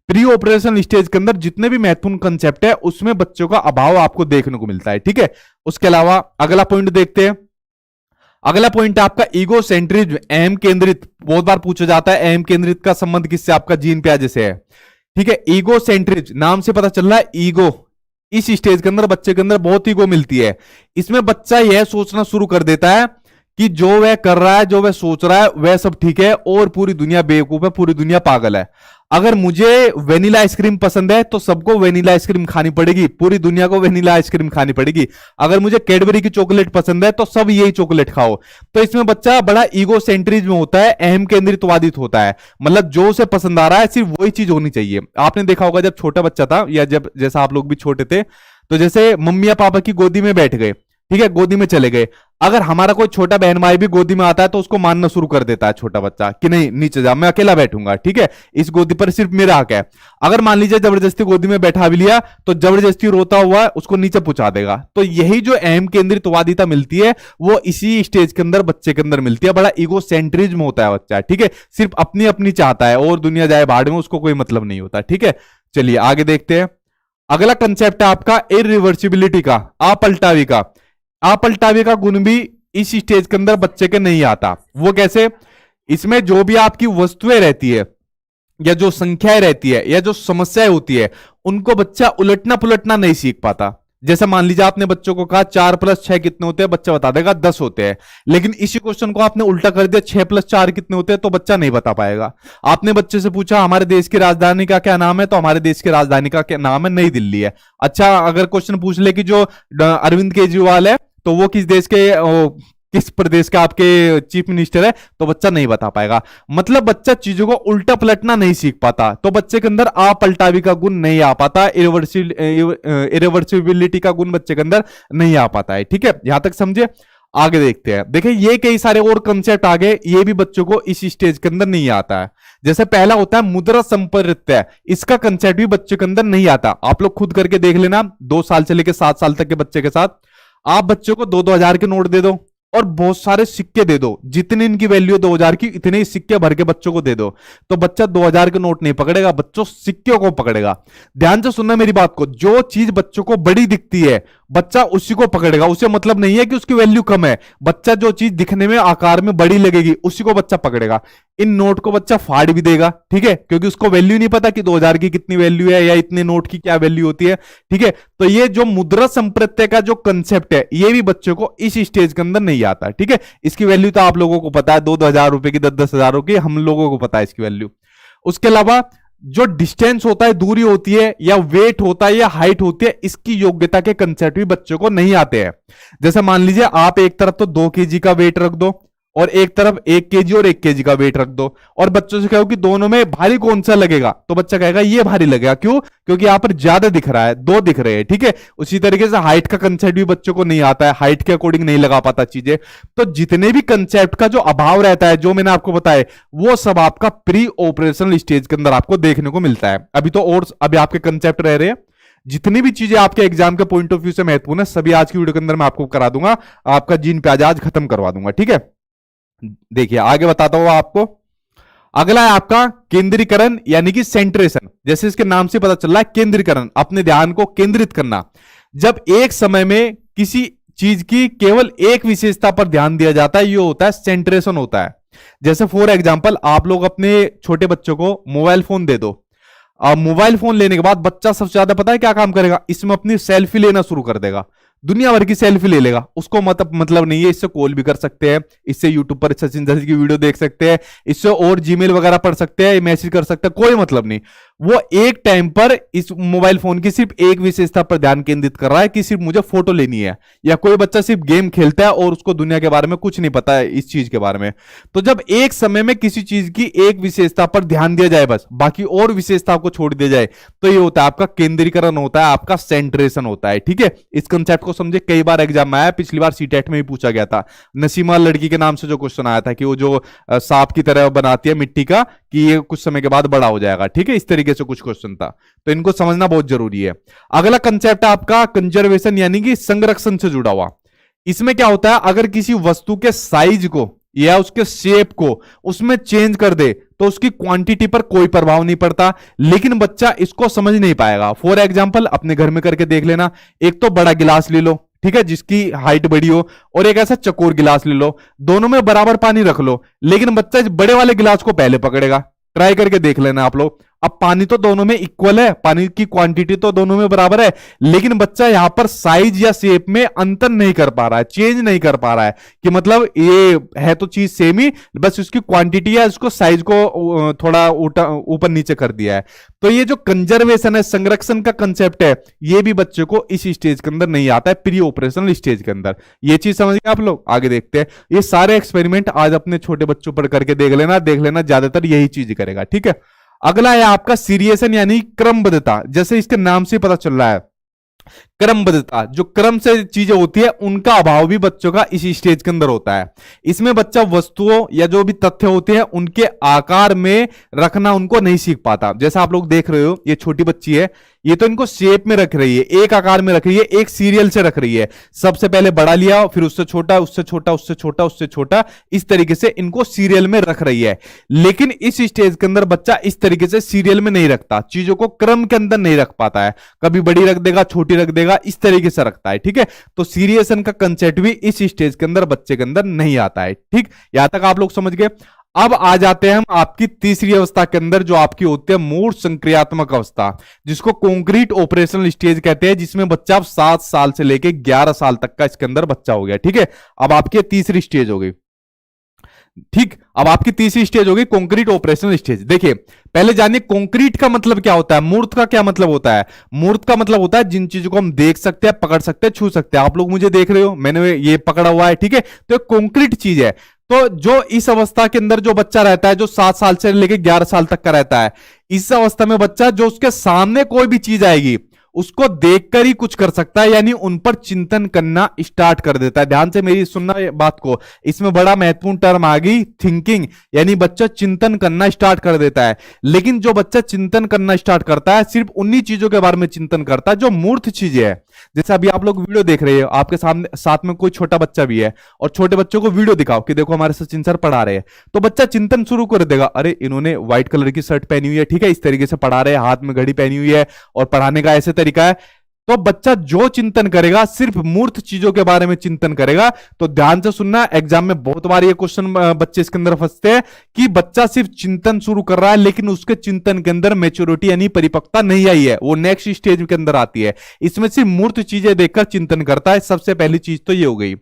प्री ऑपरेशनल स्टेज के अंदर जितने भी महत्वपूर्ण कंसेप्ट है उसमें बच्चों का अभाव आपको देखने को मिलता है, ठीक है। उसके अलावा अगला पॉइंट देखते हैं। अगला पॉइंट है आपका ईगो सेंट्रिज्म, अहम केंद्रित। बहुत बार पूछा जाता है अहम केंद्रित का संबंध किससे, आपका जीन प्याजे से है, ठीक है। ईगो सेंट्रिज्म नाम से पता चल रहा है, ईगो इस स्टेज के अंदर बच्चे के अंदर बहुत ईगो मिलती है। इसमें बच्चा यह सोचना शुरू कर देता है कि जो वह कर रहा है, जो वह सोच रहा है वह सब ठीक है और पूरी दुनिया बेवकूफ है, पूरी दुनिया पागल है। अगर मुझे वेनिला आइसक्रीम पसंद है तो सबको वेनिला आइसक्रीम खानी पड़ेगी, पूरी दुनिया को वेनिला आइसक्रीम खानी पड़ेगी। अगर मुझे कैडबरी की चॉकलेट पसंद है तो सब यही चॉकलेट खाओ। तो इसमें बच्चा बड़ा ईगो सेंट्रिज्म होता है, अहम केंद्रितवादित होता है, मतलब जो उसे पसंद आ रहा है सिर्फ वही चीज होनी चाहिए। आपने देखा होगा जब छोटा बच्चा था, या जब जैसा आप लोग भी छोटे थे, तो जैसे मम्मी या पापा की गोदी में बैठ गए, ठीक है, गोदी में चले गए, अगर हमारा कोई छोटा बहन भाई भी गोदी में आता है तो उसको मानना शुरू कर देता है छोटा बच्चा कि नहीं नीचे जा, मैं अकेला बैठूंगा, ठीक है, इस गोदी पर सिर्फ मेरा हक है। अगर मान लीजिए जबरदस्ती गोदी में बैठा भी लिया तो जबरदस्ती रोता हुआ उसको नीचे पहुंचा देगा। तो यही जो अहम केंद्रितवादिता मिलती है वो इसी स्टेज के अंदर बच्चे के अंदर मिलती है। बड़ा ईगो सेंट्रिज्म होता है बच्चा, ठीक है, सिर्फ अपनी अपनी चाहता है और दुनिया जाए भाड़ में, उसको कोई मतलब नहीं होता, ठीक है। चलिए आगे देखते हैं। अगला कंसेप्ट है आपका इरिवर्सिबिलिटी का, अपलटावी का। अपलटावे का गुण भी इस स्टेज के अंदर बच्चे के नहीं आता। वो कैसे? इसमें जो भी आपकी वस्तुएं रहती है या जो संख्याएं रहती है या जो समस्याएं होती है उनको बच्चा उलटना पुलटना नहीं सीख पाता। जैसे मान लीजिए आपने बच्चों को कहा 4 + 6 कितने होते हैं, बच्चा बता देगा 10 होते हैं, लेकिन इसी क्वेश्चन को आपने उल्टा कर दिया 6 + 4 कितने होते हैं, तो बच्चा नहीं बता पाएगा। आपने बच्चे से पूछा हमारे देश की राजधानी का क्या नाम है, तो हमारे देश की राजधानी का क्या नाम है, नई दिल्ली है। अच्छा अगर क्वेश्चन पूछ ले कि जो अरविंद केजरीवाल है तो वो किस देश के किस प्रदेश का आपके चीफ मिनिस्टर है, तो बच्चा नहीं बता पाएगा। मतलब बच्चा चीजों को उल्टा पलटना नहीं सीख पाता, तो बच्चे के अंदर अपलटावी का गुण नहीं आ पाता, इरिवर्सिबिलिटी का गुण बच्चे के अंदर नहीं आ पाता है, ठीक है। यहां तक समझे। आगे देखते हैं। देखिए ये कई सारे और कंसेप्ट आ गए, ये भी बच्चों को इस स्टेज के अंदर नहीं आता है। जैसे पहला होता है मुद्रा संपत्ति, इसका कंसेप्ट भी बच्चे के अंदर नहीं आता। आप लोग खुद करके देख लेना, 2 साल से लेकर 7 साल तक के बच्चे के साथ आप बच्चों को 2-2 हजार के नोट दे दो और बहुत सारे सिक्के दे दो, जितनी इनकी वैल्यू 2000 की इतने ही सिक्के भर के बच्चों को दे दो, तो बच्चा 2000 के नोट नहीं पकड़ेगा, बच्चों सिक्कों को पकड़ेगा। ध्यान से सुनना मेरी बात को, जो चीज बच्चों को बड़ी दिखती है बच्चा उसी को पकड़ेगा। उसे मतलब नहीं है कि उसकी वैल्यू कम है, बच्चा जो चीज दिखने में आकार में बड़ी लगेगी उसी को बच्चा पकड़ेगा। इन नोट को बच्चा फाड़ भी देगा, ठीक है, क्योंकि उसको वैल्यू नहीं पता कि 2000 की कितनी वैल्यू है या इतने नोट की क्या वैल्यू होती है, ठीक है। तो ये जो मुद्रा संप्रत्यय का जो कंसेप्ट है ये भी बच्चों को इस स्टेज के अंदर नहीं आता, ठीक है। इसकी वैल्यू तो आप लोगों को पता है, 2-2 हजार रुपए की, 10-10 हजारों की, हम लोगों को पता है इसकी वैल्यू। उसके अलावा जो डिस्टेंस होता है, दूरी होती है, या वेट होता है, या हाइट होती है, इसकी योग्यता के कंसेप्ट भी बच्चों को नहीं आते हैं। जैसे मान लीजिए आप एक तरफ तो 2 kg का वेट रख दो और एक तरफ 1 kg और 1 kg का वेट रख दो, और बच्चों से कहो कि दोनों में भारी कौन सा लगेगा, तो बच्चा कहेगा ये भारी लगेगा। क्यों? क्योंकि यहां पर ज्यादा दिख रहा है, 2 दिख रहे हैं, ठीक है। उसी तरीके से हाइट का कंसेप्ट भी बच्चों को नहीं आता है, हाइट के अकॉर्डिंग नहीं लगा पाता चीजें। तो जितने भी कंसेप्ट का जो अभाव रहता है, जो मैंने आपको बताया, वो सब आपका प्री ऑपरेशनल स्टेज के अंदर आपको देखने को मिलता है। अभी तो और अभी आपके कंसेप्ट रह रहे हैं, जितनी भी चीजें आपके एग्जाम के पॉइंट ऑफ व्यू से महत्वपूर्ण है, सभी आज की वीडियो के अंदर मैं आपको करा दूंगा, आपका जीन प्याज आज खत्म करवा दूंगा, ठीक है। देखिए आगे बताता हूं आपको। अगला है आपका केंद्रीकरण यानी कि सेंट्रेशन। जैसे इसके नाम से पता चल रहा है, केंद्रीकरण, अपने ध्यान को केंद्रित करना। जब एक समय में किसी चीज की केवल एक विशेषता पर ध्यान दिया जाता है, ये होता है सेंट्रेशन होता है। जैसे फॉर एग्जांपल आप लोग अपने छोटे बच्चों को मोबाइल फोन दे दो। अब मोबाइल फोन लेने के बाद बच्चा सबसे ज्यादा पता है क्या काम करेगा? इसमें अपनी सेल्फी लेना शुरू कर देगा, दुनिया भर की सेल्फी ले लेगा। उसको मतलब नहीं है, इससे कॉल भी कर सकते हैं, इससे यूट्यूब पर सचिन दर्जी की वीडियो देख सकते हैं, इससे और जीमेल वगैरह पढ़ सकते हैं, मैसेज कर सकते हैं, कोई मतलब नहीं। वो एक टाइम पर इस मोबाइल फोन की सिर्फ एक विशेषता पर ध्यान केंद्रित कर रहा है कि सिर्फ मुझे फोटो लेनी है। या कोई बच्चा सिर्फ गेम खेलता है और उसको दुनिया के बारे में कुछ नहीं पता है, इस चीज के बारे में। तो जब एक समय में किसी चीज की एक विशेषता पर ध्यान दिया जाए, बस बाकी और विशेषता को छोड़ दिया जाए, तो ये होता है आपका केंद्रीकरण, होता है आपका सेंट्रेशन होता है, ठीक है। इस कंसेप्ट को समझे, कई बार एग्जाम में आया, पिछली बार सीटेट में भी पूछा गया था। नसीमा लड़की के नाम से जो क्वेश्चन आया था कि वो जो सांप की तरह बनाती है मिट्टी का, कि ये कुछ समय के बाद बड़ा हो जाएगा, ठीक है, इस तरीके से कुछ क्वेश्चन था। तो इनको समझना बहुत जरूरी है। अगला कंसेप्ट है आपका कंजर्वेशन यानी कि संरक्षण से जुड़ा हुआ। इसमें क्या होता है, अगर किसी वस्तु के साइज को या उसके शेप को उसमें चेंज कर दे तो उसकी क्वांटिटी पर कोई प्रभाव नहीं पड़ता, लेकिन बच्चा इसको समझ नहीं पाएगा। फॉर एग्जांपल अपने घर में करके देख लेना, एक तो बड़ा गिलास ले लो, ठीक है, जिसकी हाइट बड़ी हो, और एक ऐसा चकोर गिलास ले लो, दोनों में बराबर पानी रख लो, लेकिन बच्चा इस बड़े वाले गिलास को पहले पकड़ेगा। ट्राई करके देख लेना आप लोग। अब पानी तो दोनों में इक्वल है, पानी की क्वांटिटी तो दोनों में बराबर है, लेकिन बच्चा यहां पर साइज या शेप में अंतर नहीं कर पा रहा है, चेंज नहीं कर पा रहा है, कि मतलब ये है तो चीज सेम ही, बस उसकी क्वांटिटी या उसको साइज को थोड़ा ऊपर नीचे कर दिया है। तो ये जो कंजर्वेशन है, संरक्षण का कंसेप्ट है, ये भी बच्चे को इस स्टेज के अंदर नहीं आता है, प्री ऑपरेशनल स्टेज के अंदर। ये चीज समझ गए आप लोग? आगे देखते हैं। ये सारे एक्सपेरिमेंट आज अपने छोटे बच्चों पर करके देख लेना, ज्यादातर यही चीज करेगा, ठीक है। अगला है आपका सीरियसन यानी क्रमबद्धता। जैसे इसके नाम से पता चल रहा है, क्रमबद्धता, जो क्रम से चीजें होती है उनका अभाव भी बच्चों का इसी स्टेज के अंदर होता है। इसमें बच्चा वस्तुओं या जो भी तथ्य होते हैं उनके आकार में रखना उनको नहीं सीख पाता। जैसा आप लोग देख रहे हो, ये छोटी बच्ची है, ये तो इनको शेप में रख रही है, एक आकार में रख रही है, एक सीरियल से रख रही है। सबसे पहले बड़ा लिया, फिर उससे छोटा, उससे छोटा, उससे छोटा, उससे छोटा, इस तरीके से इनको सीरियल में रख रही है। लेकिन इस स्टेज के अंदर बच्चा इस तरीके से सीरियल में नहीं रखता, चीजों को क्रम के अंदर नहीं रख पाता है, कभी बड़ी रख देगा, छोटी रख देगा, इस तरीके से रखता है, ठीक है। तो सीरियसन का कंसेप्ट भी इस स्टेज के अंदर बच्चे के अंदर नहीं आता है, ठीक। यहां तक आप लोग समझ गए। अब आ जाते हैं हम आपकी तीसरी अवस्था के अंदर, जो आपकी होती है मूर्त संक्रियात्मक अवस्था, जिसको कॉन्क्रीट ऑपरेशनल स्टेज कहते हैं, जिसमें बच्चा अब 7 साल से लेके 11 साल तक का इसके अंदर बच्चा हो गया, ठीक है। अब आपकी तीसरी स्टेज हो गई, ठीक। अब आपकी तीसरी स्टेज होगी कंक्रीट ऑपरेशनल स्टेज। देखिए पहले जानिए कंक्रीट का मतलब क्या होता है, मूर्त का क्या मतलब होता है। मूर्त का मतलब होता है जिन चीजों को हम देख सकते हैं, पकड़ सकते हैं, छू सकते हैं। आप लोग मुझे देख रहे हो, मैंने ये पकड़ा हुआ है, ठीक है, तो कंक्रीट चीज है। तो जो इस अवस्था के अंदर जो बच्चा रहता है, जो 7 साल से लेकर 11 साल तक का रहता है, इस अवस्था में बच्चा जो उसके सामने कोई भी चीज आएगी उसको देखकर ही कुछ कर सकता है, यानी उन पर चिंतन करना स्टार्ट कर देता है। ध्यान से मेरी सुनना बात को, इसमें बड़ा महत्वपूर्ण टर्म आ गई थिंकिंग, यानी बच्चा चिंतन करना स्टार्ट कर देता है। लेकिन जो बच्चा चिंतन करना स्टार्ट करता है, सिर्फ उन्हीं चीजों के बारे में चिंतन करता है जो मूर्त चीजें है। जैसे अभी आप लोग वीडियो देख रहे हो, आपके सामने साथ में कोई छोटा बच्चा भी है, और छोटे बच्चों को वीडियो दिखाओ कि देखो हमारे सचिन सर पढ़ा रहे हैं, तो बच्चा चिंतन शुरू कर देगा, अरे इन्होंने व्हाइट कलर की शर्ट पहनी हुई है, ठीक है, इस तरीके से पढ़ा रहे हैं, हाथ में घड़ी पहनी हुई है, और पढ़ाने का ऐसे तरीका है। तो बच्चा जो चिंतन करेगा सिर्फ मूर्त चीजों के बारे में चिंतन करेगा। तो ध्यान से सुनना, एग्जाम में बहुत बार ये क्वेश्चन बच्चे इसके अंदर फंसते हैं कि बच्चा सिर्फ चिंतन शुरू कर रहा है, लेकिन उसके चिंतन के अंदर मैच्योरिटी यानी परिपक्वता नहीं आई है, वो नेक्स्ट स्टेज के अंदर आती है। इसमें सिर्फ मूर्त चीजें देखकर चिंतन करता है। सबसे पहली चीज तो ये हो गई।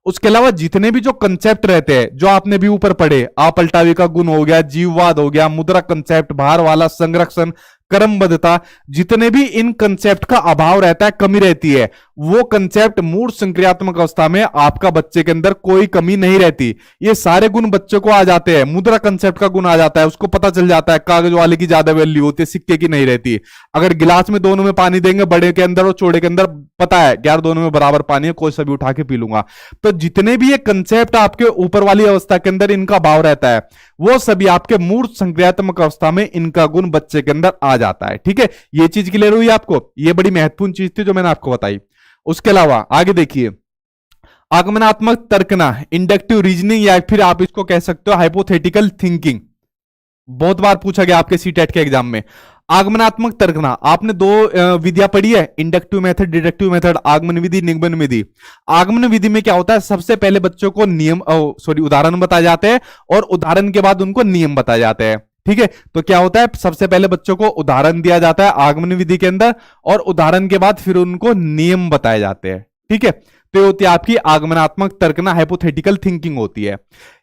उसके अलावा जितने भी जो कंसेप्ट रहते हैं जो आपने भी ऊपर पढ़े, अपलटावी का गुण हो गया, जीववाद हो गया, मुद्रा कंसेप्ट, भार वाला संरक्षण, क्रमबद्धता, जितने भी इन कंसेप्ट का अभाव रहता है, कमी रहती है, वो कंसेप्ट मूढ़ संक्रियात्मक अवस्था में आपका बच्चे के अंदर कोई कमी नहीं रहती। ये सारे गुण बच्चे को आ जाते हैं। मुद्रा कंसेप्ट का गुण आ जाता है, उसको पता चल जाता है कागज वाले की ज्यादा वैल्यू होती है, सिक्के की नहीं रहती। अगर गिलास में दोनों में पानी देंगे, बड़े के अंदर और छोटे के अंदर, पता है यार दोनों में बराबर पानी है, कोई सा भी उठा के पी लूंगा। तो जितने भी ये कंसेप्ट आपके ऊपर वाली अवस्था के अंदर इनका भाव रहता है, वो सभी आपके मूढ़ संक्रियात्मक अवस्था में इनका गुण बच्चे के अंदर आ जाता है। ठीक है, ये चीज क्लियर हुई आपको? ये बड़ी महत्वपूर्ण चीज थी जो मैंने आपको बताई। उसके अलावा आगे देखिए, आगमनात्मक तर्कना, इंडक्टिव रीजनिंग, या फिर आप इसको कह सकते हो हाइपोथेटिकल थिंकिंग, बहुत बार पूछा गया आपके सीटेट के एग्जाम में। आगमनात्मक तर्कना, आपने दो विधियां पढ़ी है, इंडक्टिव मेथड, डिडक्टिव मेथड, आगमन विधि, निगमन विधि। आगमन विधि में क्या होता है, सबसे पहले बच्चों को उदाहरण बताए जाते हैं और उदाहरण के बाद उनको नियम बताए जाते हैं। ठीक है, तो क्या होता है, सबसे पहले बच्चों को उदाहरण दिया जाता है आगमन विधि के अंदर, और उदाहरण के बाद फिर उनको नियम बताए जाते हैं। ठीक है, तो ये होती है आपकी आगमनात्मक तर्कना, हाइपोथेटिकल थिंकिंग होती है।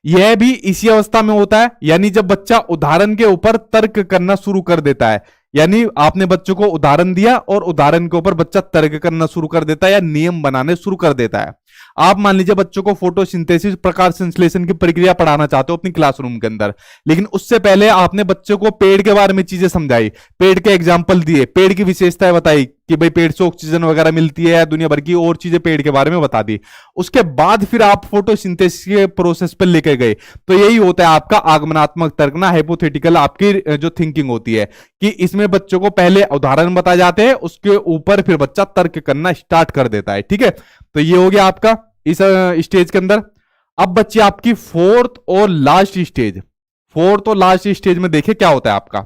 यह भी इसी अवस्था में होता है, यानी जब बच्चा उदाहरण के ऊपर तर्क करना शुरू कर देता है, यानी आपने बच्चों को उदाहरण दिया और उदाहरण के ऊपर बच्चा तर्क करना शुरू कर देता है या नियम बनाने शुरू कर देता है। आप मान लीजिए बच्चों को फोटोसिंथेसिस, प्रकाश संश्लेषण की प्रक्रिया पढ़ाना चाहते हो अपनी क्लासरूम के अंदर, लेकिन उससे पहले आपने बच्चों को पेड़ के बारे में चीजें समझाई, पेड़ के एग्जाम्पल दिए, पेड़ की विशेषताएं बताई कि भाई पेड़ से ऑक्सीजन वगैरह मिलती है, दुनिया भर की और चीजें पेड़ के बारे में बता दी। उसके बाद फिर आप फोटोसिंथेसिस के प्रोसेस पर लेके गए। तो यही होता है आपका आगमनात्मक तर्कना, हाइपोथेटिकल आपकी जो थिंकिंग होती है, कि इसमें बच्चों को पहले उदाहरण बताए जाते हैं, उसके ऊपर फिर बच्चा तर्क करना स्टार्ट कर देता है। ठीक है, तो ये हो गया आपका इस स्टेज के अंदर। अब बच्चे आपकी फोर्थ और लास्ट स्टेज में देखिए क्या होता है आपका।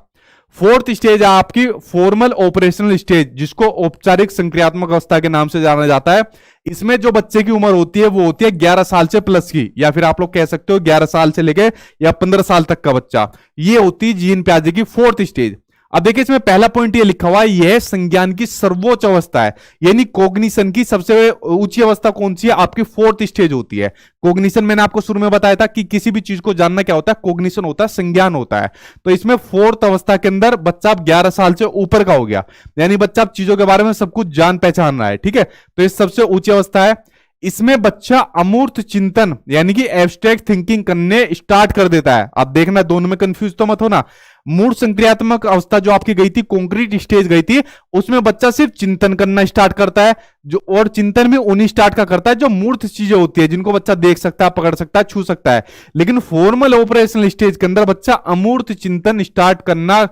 फोर्थ स्टेज है आपकी फॉर्मल ऑपरेशनल स्टेज, जिसको औपचारिक संक्रियात्मक अवस्था के नाम से जाना जाता है। इसमें जो बच्चे की उम्र होती है वो होती है 11 साल से प्लस की, या फिर आप लोग कह सकते हो 11 साल से लेके या 15 साल तक का बच्चा। ये होती है जीन प्याजे की फोर्थ स्टेज। अब देखिए इसमें पहला पॉइंट ये लिखा हुआ है, यह संज्ञान की सर्वोच्च अवस्था है, यानी कॉग्निशन की सबसे ऊंची अवस्था कौन सी है, आपकी फोर्थ स्टेज होती है। कॉग्निशन मैंने आपको शुरू में बताया था कि किसी भी चीज को जानना क्या होता है, कॉग्निशन होता है, संज्ञान होता है। तो इसमें फोर्थ अवस्था के अंदर बच्चा अब 11 साल से ऊपर का हो गया, यानी बच्चा अब चीजों के बारे में सब कुछ जान पहचान रहा है। ठीक है, तो ये सबसे ऊंची अवस्था है। इसमें बच्चा अमूर्त चिंतन यानी कि एब्स्ट्रैक्ट थिंकिंग करने स्टार्ट कर देता है। आप देखना दोनों में कंफ्यूज तो मत होना। मूढ़ संक्रियात्मक अवस्था जो आपकी गई थी, कॉन्क्रीट स्टेज गई थी, उसमें बच्चा सिर्फ चिंतन करना स्टार्ट करता है, जो और चिंतन भी उन्हीं स्टार्ट का करता है जो मूर्त चीजें होती है, जिनको बच्चा देख सकता है, पकड़ सकता है, छू सकता है। लेकिन फॉर्मल ऑपरेशनल स्टेज के अंदर बच्चा अमूर्त चिंतन स्टार्ट करना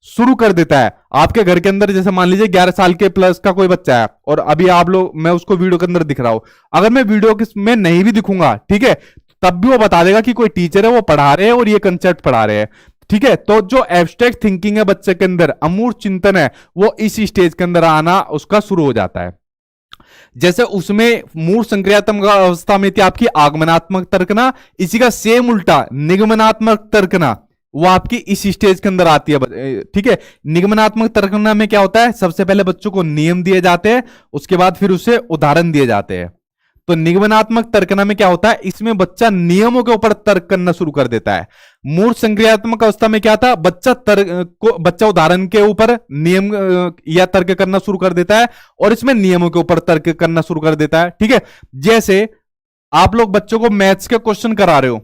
शुरू कर देता है। आपके घर के अंदर जैसे मान लीजिए 11 साल के प्लस का कोई बच्चा है, और अभी आप लोग, मैं उसको वीडियो के अंदर दिख रहा हूं, अगर मैं वीडियो में नहीं भी दिखूंगा, ठीक है, तब भी वो बता देगा कि कोई टीचर है, वो पढ़ा रहे हैं और ये कंसेप्ट पढ़ा रहे हैं। ठीक है, तो जो एब्स्ट्रैक्ट थिंकिंग है बच्चे के अंदर, अमूर्त चिंतन है, वो इस स्टेज के अंदर आना उसका शुरू हो जाता है। जैसे उसमें मूढ़ संक्रियात्मक अवस्था में थी आपकी आगमनात्मक तर्कना, इसी का सेम उल्टा निगमनात्मक तर्कना, वो आपकी इस स्टेज के अंदर आती है। ठीक है, निगमनात्मक तर्कना में क्या होता है, सबसे पहले बच्चों को नियम दिए जाते हैं, उसके बाद फिर उसे उदाहरण दिए जाते हैं। तो निगमनात्मक तर्कना में क्या होता है, इसमें बच्चा नियमों के ऊपर तर्क करना शुरू कर देता है। मूढ़ संक्रियात्मक अवस्था में क्या था, बच्चा उदाहरण के ऊपर नियम या तर्क करना शुरू कर देता है, और इसमें नियमों के ऊपर तर्क करना शुरू कर देता है। ठीक है, जैसे आप लोग बच्चों को मैथ्स के क्वेश्चन करा रहे हो,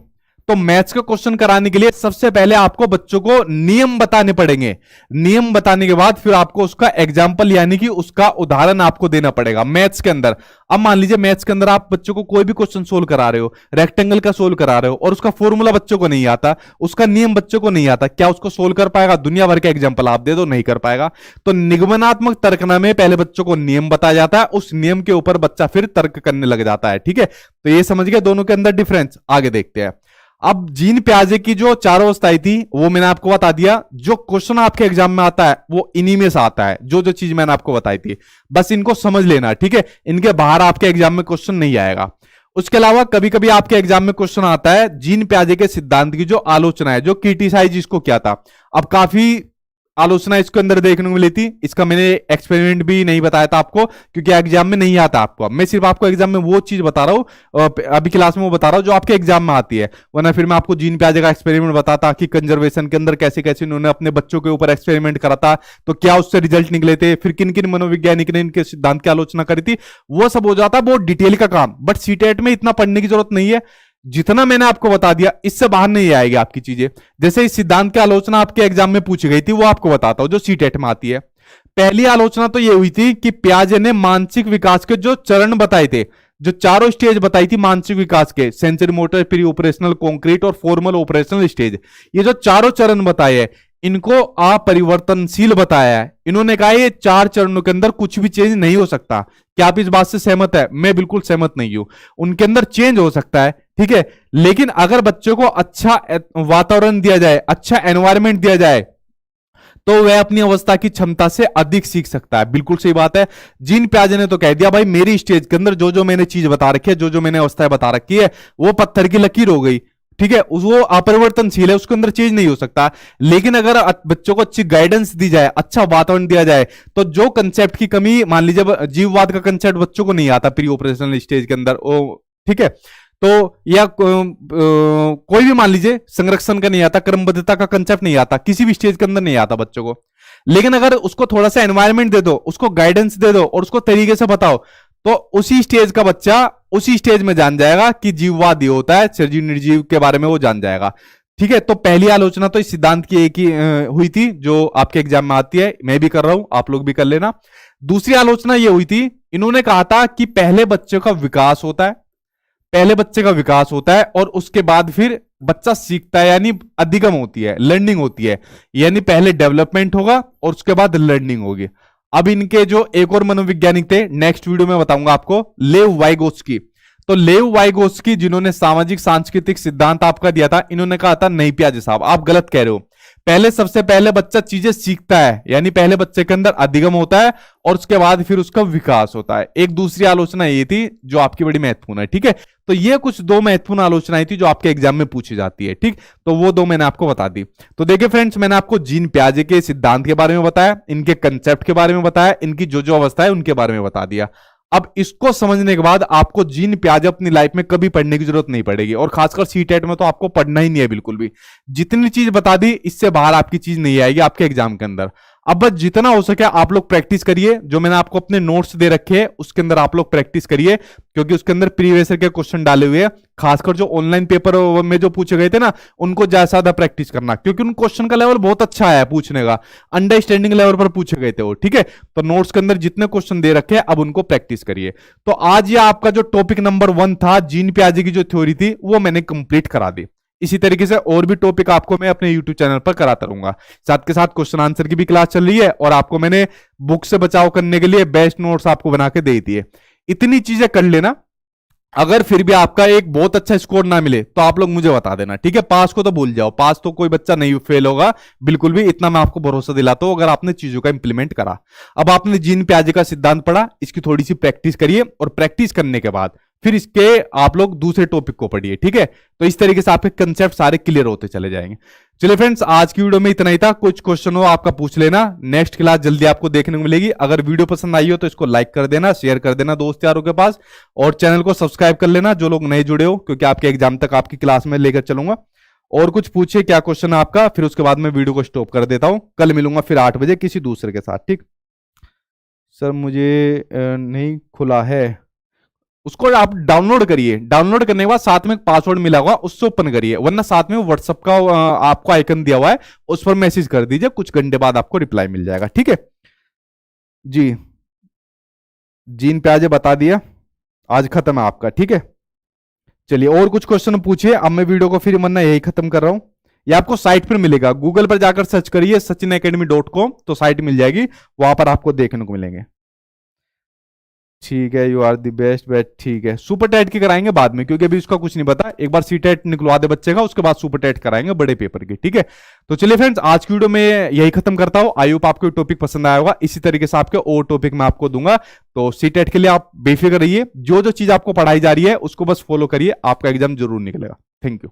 तो मैथ्स का क्वेश्चन कराने के लिए सबसे पहले आपको बच्चों को नियम बताने पड़ेंगे। नियम बताने के बाद फिर आपको उसका एग्जाम्पल यानी कि उसका उदाहरण आपको देना पड़ेगा मैथ्स के अंदर। अब मान लीजिए मैथ्स के अंदर आप बच्चों को कोई भी क्वेश्चन सोल्व करा रहे हो, रेक्टेंगल का सोल्व करा रहे हो, और उसका फॉर्मूला बच्चों को नहीं आता, उसका नियम बच्चों को नहीं आता, क्या उसको सोल्व कर पाएगा? दुनिया भर के एग्जाम्पल आप दे दो, नहीं कर पाएगा। तो निगमनात्मक तर्कना में पहले बच्चों को नियम बताया जाता है, उस नियम के ऊपर बच्चा फिर तर्क करने लग जाता है। ठीक है, तो ये समझ गए दोनों के अंदर डिफरेंस। आगे देखते हैं। अब जीन प्याजे की जो चारों अवस्थाएं थी वो मैंने आपको बता दिया। जो क्वेश्चन आपके एग्जाम में आता है वो इन्हीं में से आता है, जो जो चीज मैंने आपको बताई थी, बस इनको समझ लेना। ठीक है, इनके बाहर आपके एग्जाम में क्वेश्चन नहीं आएगा। उसके अलावा कभी कभी आपके एग्जाम में क्वेश्चन आता है जीन प्याजे के सिद्धांत की जो आलोचना है, जो क्रिटिसाइज इसको किया था। अब काफी आलोचना इसके अंदर देखने को मिली थी। इसका मैंने एक्सपेरिमेंट भी नहीं बताया था आपको, क्योंकि एग्जाम में नहीं आता आपको। मैं सिर्फ आपको एग्जाम में वो चीज बता रहा हूँ, अभी क्लास में वो बता रहा हूँ जो आपके एग्जाम में आती है। वरना फिर मैं आपको जीन पियाजे का एक्सपेरिमेंट बताता कि कंजर्वेशन के अंदर कैसे कैसे उन्होंने अपने बच्चों के ऊपर एक्सपेरिमेंट करा था, तो क्या उससे रिजल्ट निकले थे, फिर किन किन मनोवैज्ञानिक ने इनके सिद्धांत की आलोचना करी थी, वो सब हो जाता बहुत डिटेल का काम। बट सीटेट में इतना पढ़ने की जरूरत नहीं है, जितना मैंने आपको बता दिया इससे बाहर नहीं आएगी आपकी चीजें। जैसे इस सिद्धांत की आलोचना आपके एग्जाम में पूछी गई थी, वो आपको बताता हूं जो सीटेट में आती है। पहली आलोचना तो ये हुई थी कि पियाजे ने मानसिक विकास के जो चरण बताए थे, जो चारों स्टेज बताई थी मानसिक विकास के, sensory motor, pre operational, concrete और फॉर्मल ऑपरेशनल स्टेज, ये जो चारों चरण बताए हैं इनको अपरिवर्तनशील बताया है। इन्होंने कहा ये 4 चरणों के अंदर कुछ भी चेंज नहीं हो सकता। क्या आप इस बात से सहमत है? मैं बिल्कुल सहमत नहीं हूं। उनके अंदर चेंज हो सकता है, ठीक है, लेकिन अगर बच्चों को अच्छा वातावरण दिया जाए, अच्छा एनवायरमेंट दिया जाए, तो वह अपनी अवस्था की क्षमता से अधिक सीख सकता है। बिल्कुल सही बात है। जीन पियाजे ने तो कह दिया भाई मेरी स्टेज के अंदर जो जो मैंने चीज बता रखी है, जो जो मैंने अवस्थाएं बता रखी है, वो पत्थर की लकीर हो गई, ठीक है, वो अपरिवर्तनशील है, उसके अंदर चेंज नहीं हो सकता। लेकिन अगर बच्चों को अच्छी गाइडेंस दी जाए, अच्छा वातावरण दिया जाए, तो जो कंसेप्ट की कमी, मान लीजिए जीववाद का कंसेप्ट बच्चों को नहीं आता प्री ऑपरेशनल स्टेज के अंदर, ठीक है, तो या कोई भी मान लीजिए संरक्षण का नहीं आता, क्रमबद्धता का कंसेप्ट नहीं आता, किसी भी स्टेज के अंदर नहीं आता बच्चों को। लेकिन अगर उसको थोड़ा सा एनवायरमेंट दे दो, उसको गाइडेंस दे दो और उसको तरीके से बताओ, तो उसी स्टेज का बच्चा उसी स्टेज में जान जाएगा कि जीववाद ये होता है, सजीव निर्जीव के बारे में वो जान जाएगा। ठीक है, तो पहली आलोचना तो इस सिद्धांत की एक ही हुई थी जो आपके एग्जाम में आती है, मैं भी कर रहा हूं, आप लोग भी कर लेना। दूसरी आलोचना ये हुई थी, इन्होंने कहा था कि पहले बच्चे का विकास होता है, पहले बच्चे का विकास होता है और उसके बाद फिर बच्चा सीखता है, यानी अधिगम होती है, लर्निंग होती है, यानी पहले डेवलपमेंट होगा और उसके बाद लर्निंग होगी। अब इनके जो एक और मनोवैज्ञानिक थे, नेक्स्ट वीडियो में बताऊंगा आपको, लेव वाइगोत्स्की। तो लेव वाइगोत्स्की जिन्होंने सामाजिक सांस्कृतिक सिद्धांत आपका दिया था, इन्होंने कहा था नहीं पियाजे साहब आप गलत कह रहे हो, पहले सबसे पहले बच्चा चीजें सीखता है, यानी पहले बच्चे के अंदर अधिगम होता है और उसके बाद फिर उसका विकास होता है। एक दूसरी आलोचना ये थी जो आपकी बड़ी महत्वपूर्ण है, ठीक है, तो ये कुछ 2 महत्वपूर्ण आलोचनाएं थी जो आपके एग्जाम में पूछी जाती है, ठीक, तो वो 2 मैंने आपको बता दी। तो देखिए फ्रेंड्स, मैंने आपको जीन पियाजे के सिद्धांत के बारे में बताया, इनके कंसेप्ट के बारे में बताया, इनकी जो जो अवस्था है उनके बारे में बता दिया। अब इसको समझने के बाद आपको जीन पियाजे अपनी लाइफ में कभी पढ़ने की जरूरत नहीं पड़ेगी, और खासकर सीटेट में तो आपको पढ़ना ही नहीं है बिल्कुल भी। जितनी चीज बता दी इससे बाहर आपकी चीज नहीं आएगी आपके एग्जाम के अंदर। अब बस जितना हो सके आप लोग प्रैक्टिस करिए, जो मैंने आपको अपने नोट्स दे रखे हैं उसके अंदर आप लोग प्रैक्टिस करिए, क्योंकि उसके अंदर प्रीवियस ईयर के क्वेश्चन डाले हुए हैं। खासकर जो ऑनलाइन पेपर में जो पूछे गए थे ना, उनको ज्यादा प्रैक्टिस करना, क्योंकि उन क्वेश्चन का लेवल बहुत अच्छा है पूछने का, अंडरस्टैंडिंग लेवल पर पूछे गए थे वो, ठीक है। तो नोट्स के अंदर जितने क्वेश्चन दे रखे हैं अब उनको प्रैक्टिस करिए। तो आज ये आपका जो टॉपिक नंबर 1 था, जीन पियाजे की जो थ्योरी थी, वो मैंने कंप्लीट करा दी। इसी तरीके से और भी टॉपिक आपको मैं अपने YouTube चैनल पर कराता रहूंगा। साथ के साथ क्वेश्चन आंसर की भी क्लास चल रही है, और आपको मैंने बुक से बचाव करने के लिए बेस्ट नोट्स आपको बना के दे दिए। इतनी चीजें कर लेना, अगर फिर भी आपका एक बहुत अच्छा स्कोर ना मिले तो आप लोग मुझे बता देना, ठीक है। पास को तो भूल जाओ, पास तो कोई बच्चा नहीं फेल होगा बिल्कुल भी, इतना मैं आपको भरोसा दिलाता हूं अगर आपने चीजों का इंप्लीमेंट करा। अब आपने जीन पियाजे का सिद्धांत पढ़ा, इसकी थोड़ी सी प्रैक्टिस करिए, और प्रैक्टिस करने के बाद फिर इसके आप लोग दूसरे टॉपिक को पढ़िए, ठीक है। तो इस तरीके से आपके कंसेप्ट सारे क्लियर होते चले जाएंगे। चलिए फ्रेंड्स, आज की वीडियो में इतना ही था। कुछ क्वेश्चन हो आपका पूछ लेना, नेक्स्ट क्लास जल्दी आपको देखने को मिलेगी। अगर वीडियो पसंद आई हो तो इसको लाइक कर देना, शेयर कर देना दोस्त यारों के पास, और चैनल को सब्सक्राइब कर लेना जो लोग नए जुड़े हो, क्योंकि आपके एग्जाम तक आपकी क्लास में लेकर चलूंगा। और कुछ पूछिए क्या क्वेश्चन है आपका, फिर उसके बाद मैं वीडियो को स्टॉप कर देता हूं। कल मिलूंगा फिर 8 बजे किसी दूसरे के साथ, ठीक। सर मुझे नहीं खुला है, उसको आप डाउनलोड करिए, डाउनलोड करने के बाद साथ में एक पासवर्ड मिला होगा उससे ओपन करिए, वरना साथ में व्हाट्सएप का आपको आइकन दिया हुआ है, उस पर मैसेज कर दीजिए, कुछ घंटे बाद आपको रिप्लाई मिल जाएगा, ठीक है जी। जीन पियाजे बता दिया, आज खत्म है आपका, ठीक है। चलिए और कुछ क्वेश्चन पूछिए, अब मैं वीडियो को फिर वरना यही खत्म कर रहा हूं। ये आपको साइट पर मिलेगा, गूगल पर जाकर सर्च करिए sachinacademy.com, तो साइट मिल जाएगी, वहां पर आपको देखने को मिलेंगे। ठीक है, you are the best bet, ठीक है। सुपर टेट की कराएंगे बाद में, क्योंकि अभी उसका कुछ नहीं पता, एक बार सी टेट निकलवा दे बच्चे का, उसके बाद सुपर टेट कराएंगे बड़े पेपर की, ठीक है। तो चलिए फ्रेंड्स, आज की वीडियो में यही खत्म करता हूं। आई होप आपको टॉपिक पसंद आया होगा, इसी तरीके से आपके और टॉपिक मैं आपको दूंगा। तो सी टेट के लिए आप बेफिक्र रहिए, जो जो चीज आपको पढ़ाई जा रही है उसको बस फॉलो करिए, आपका एग्जाम जरूर निकलेगा। Thank you.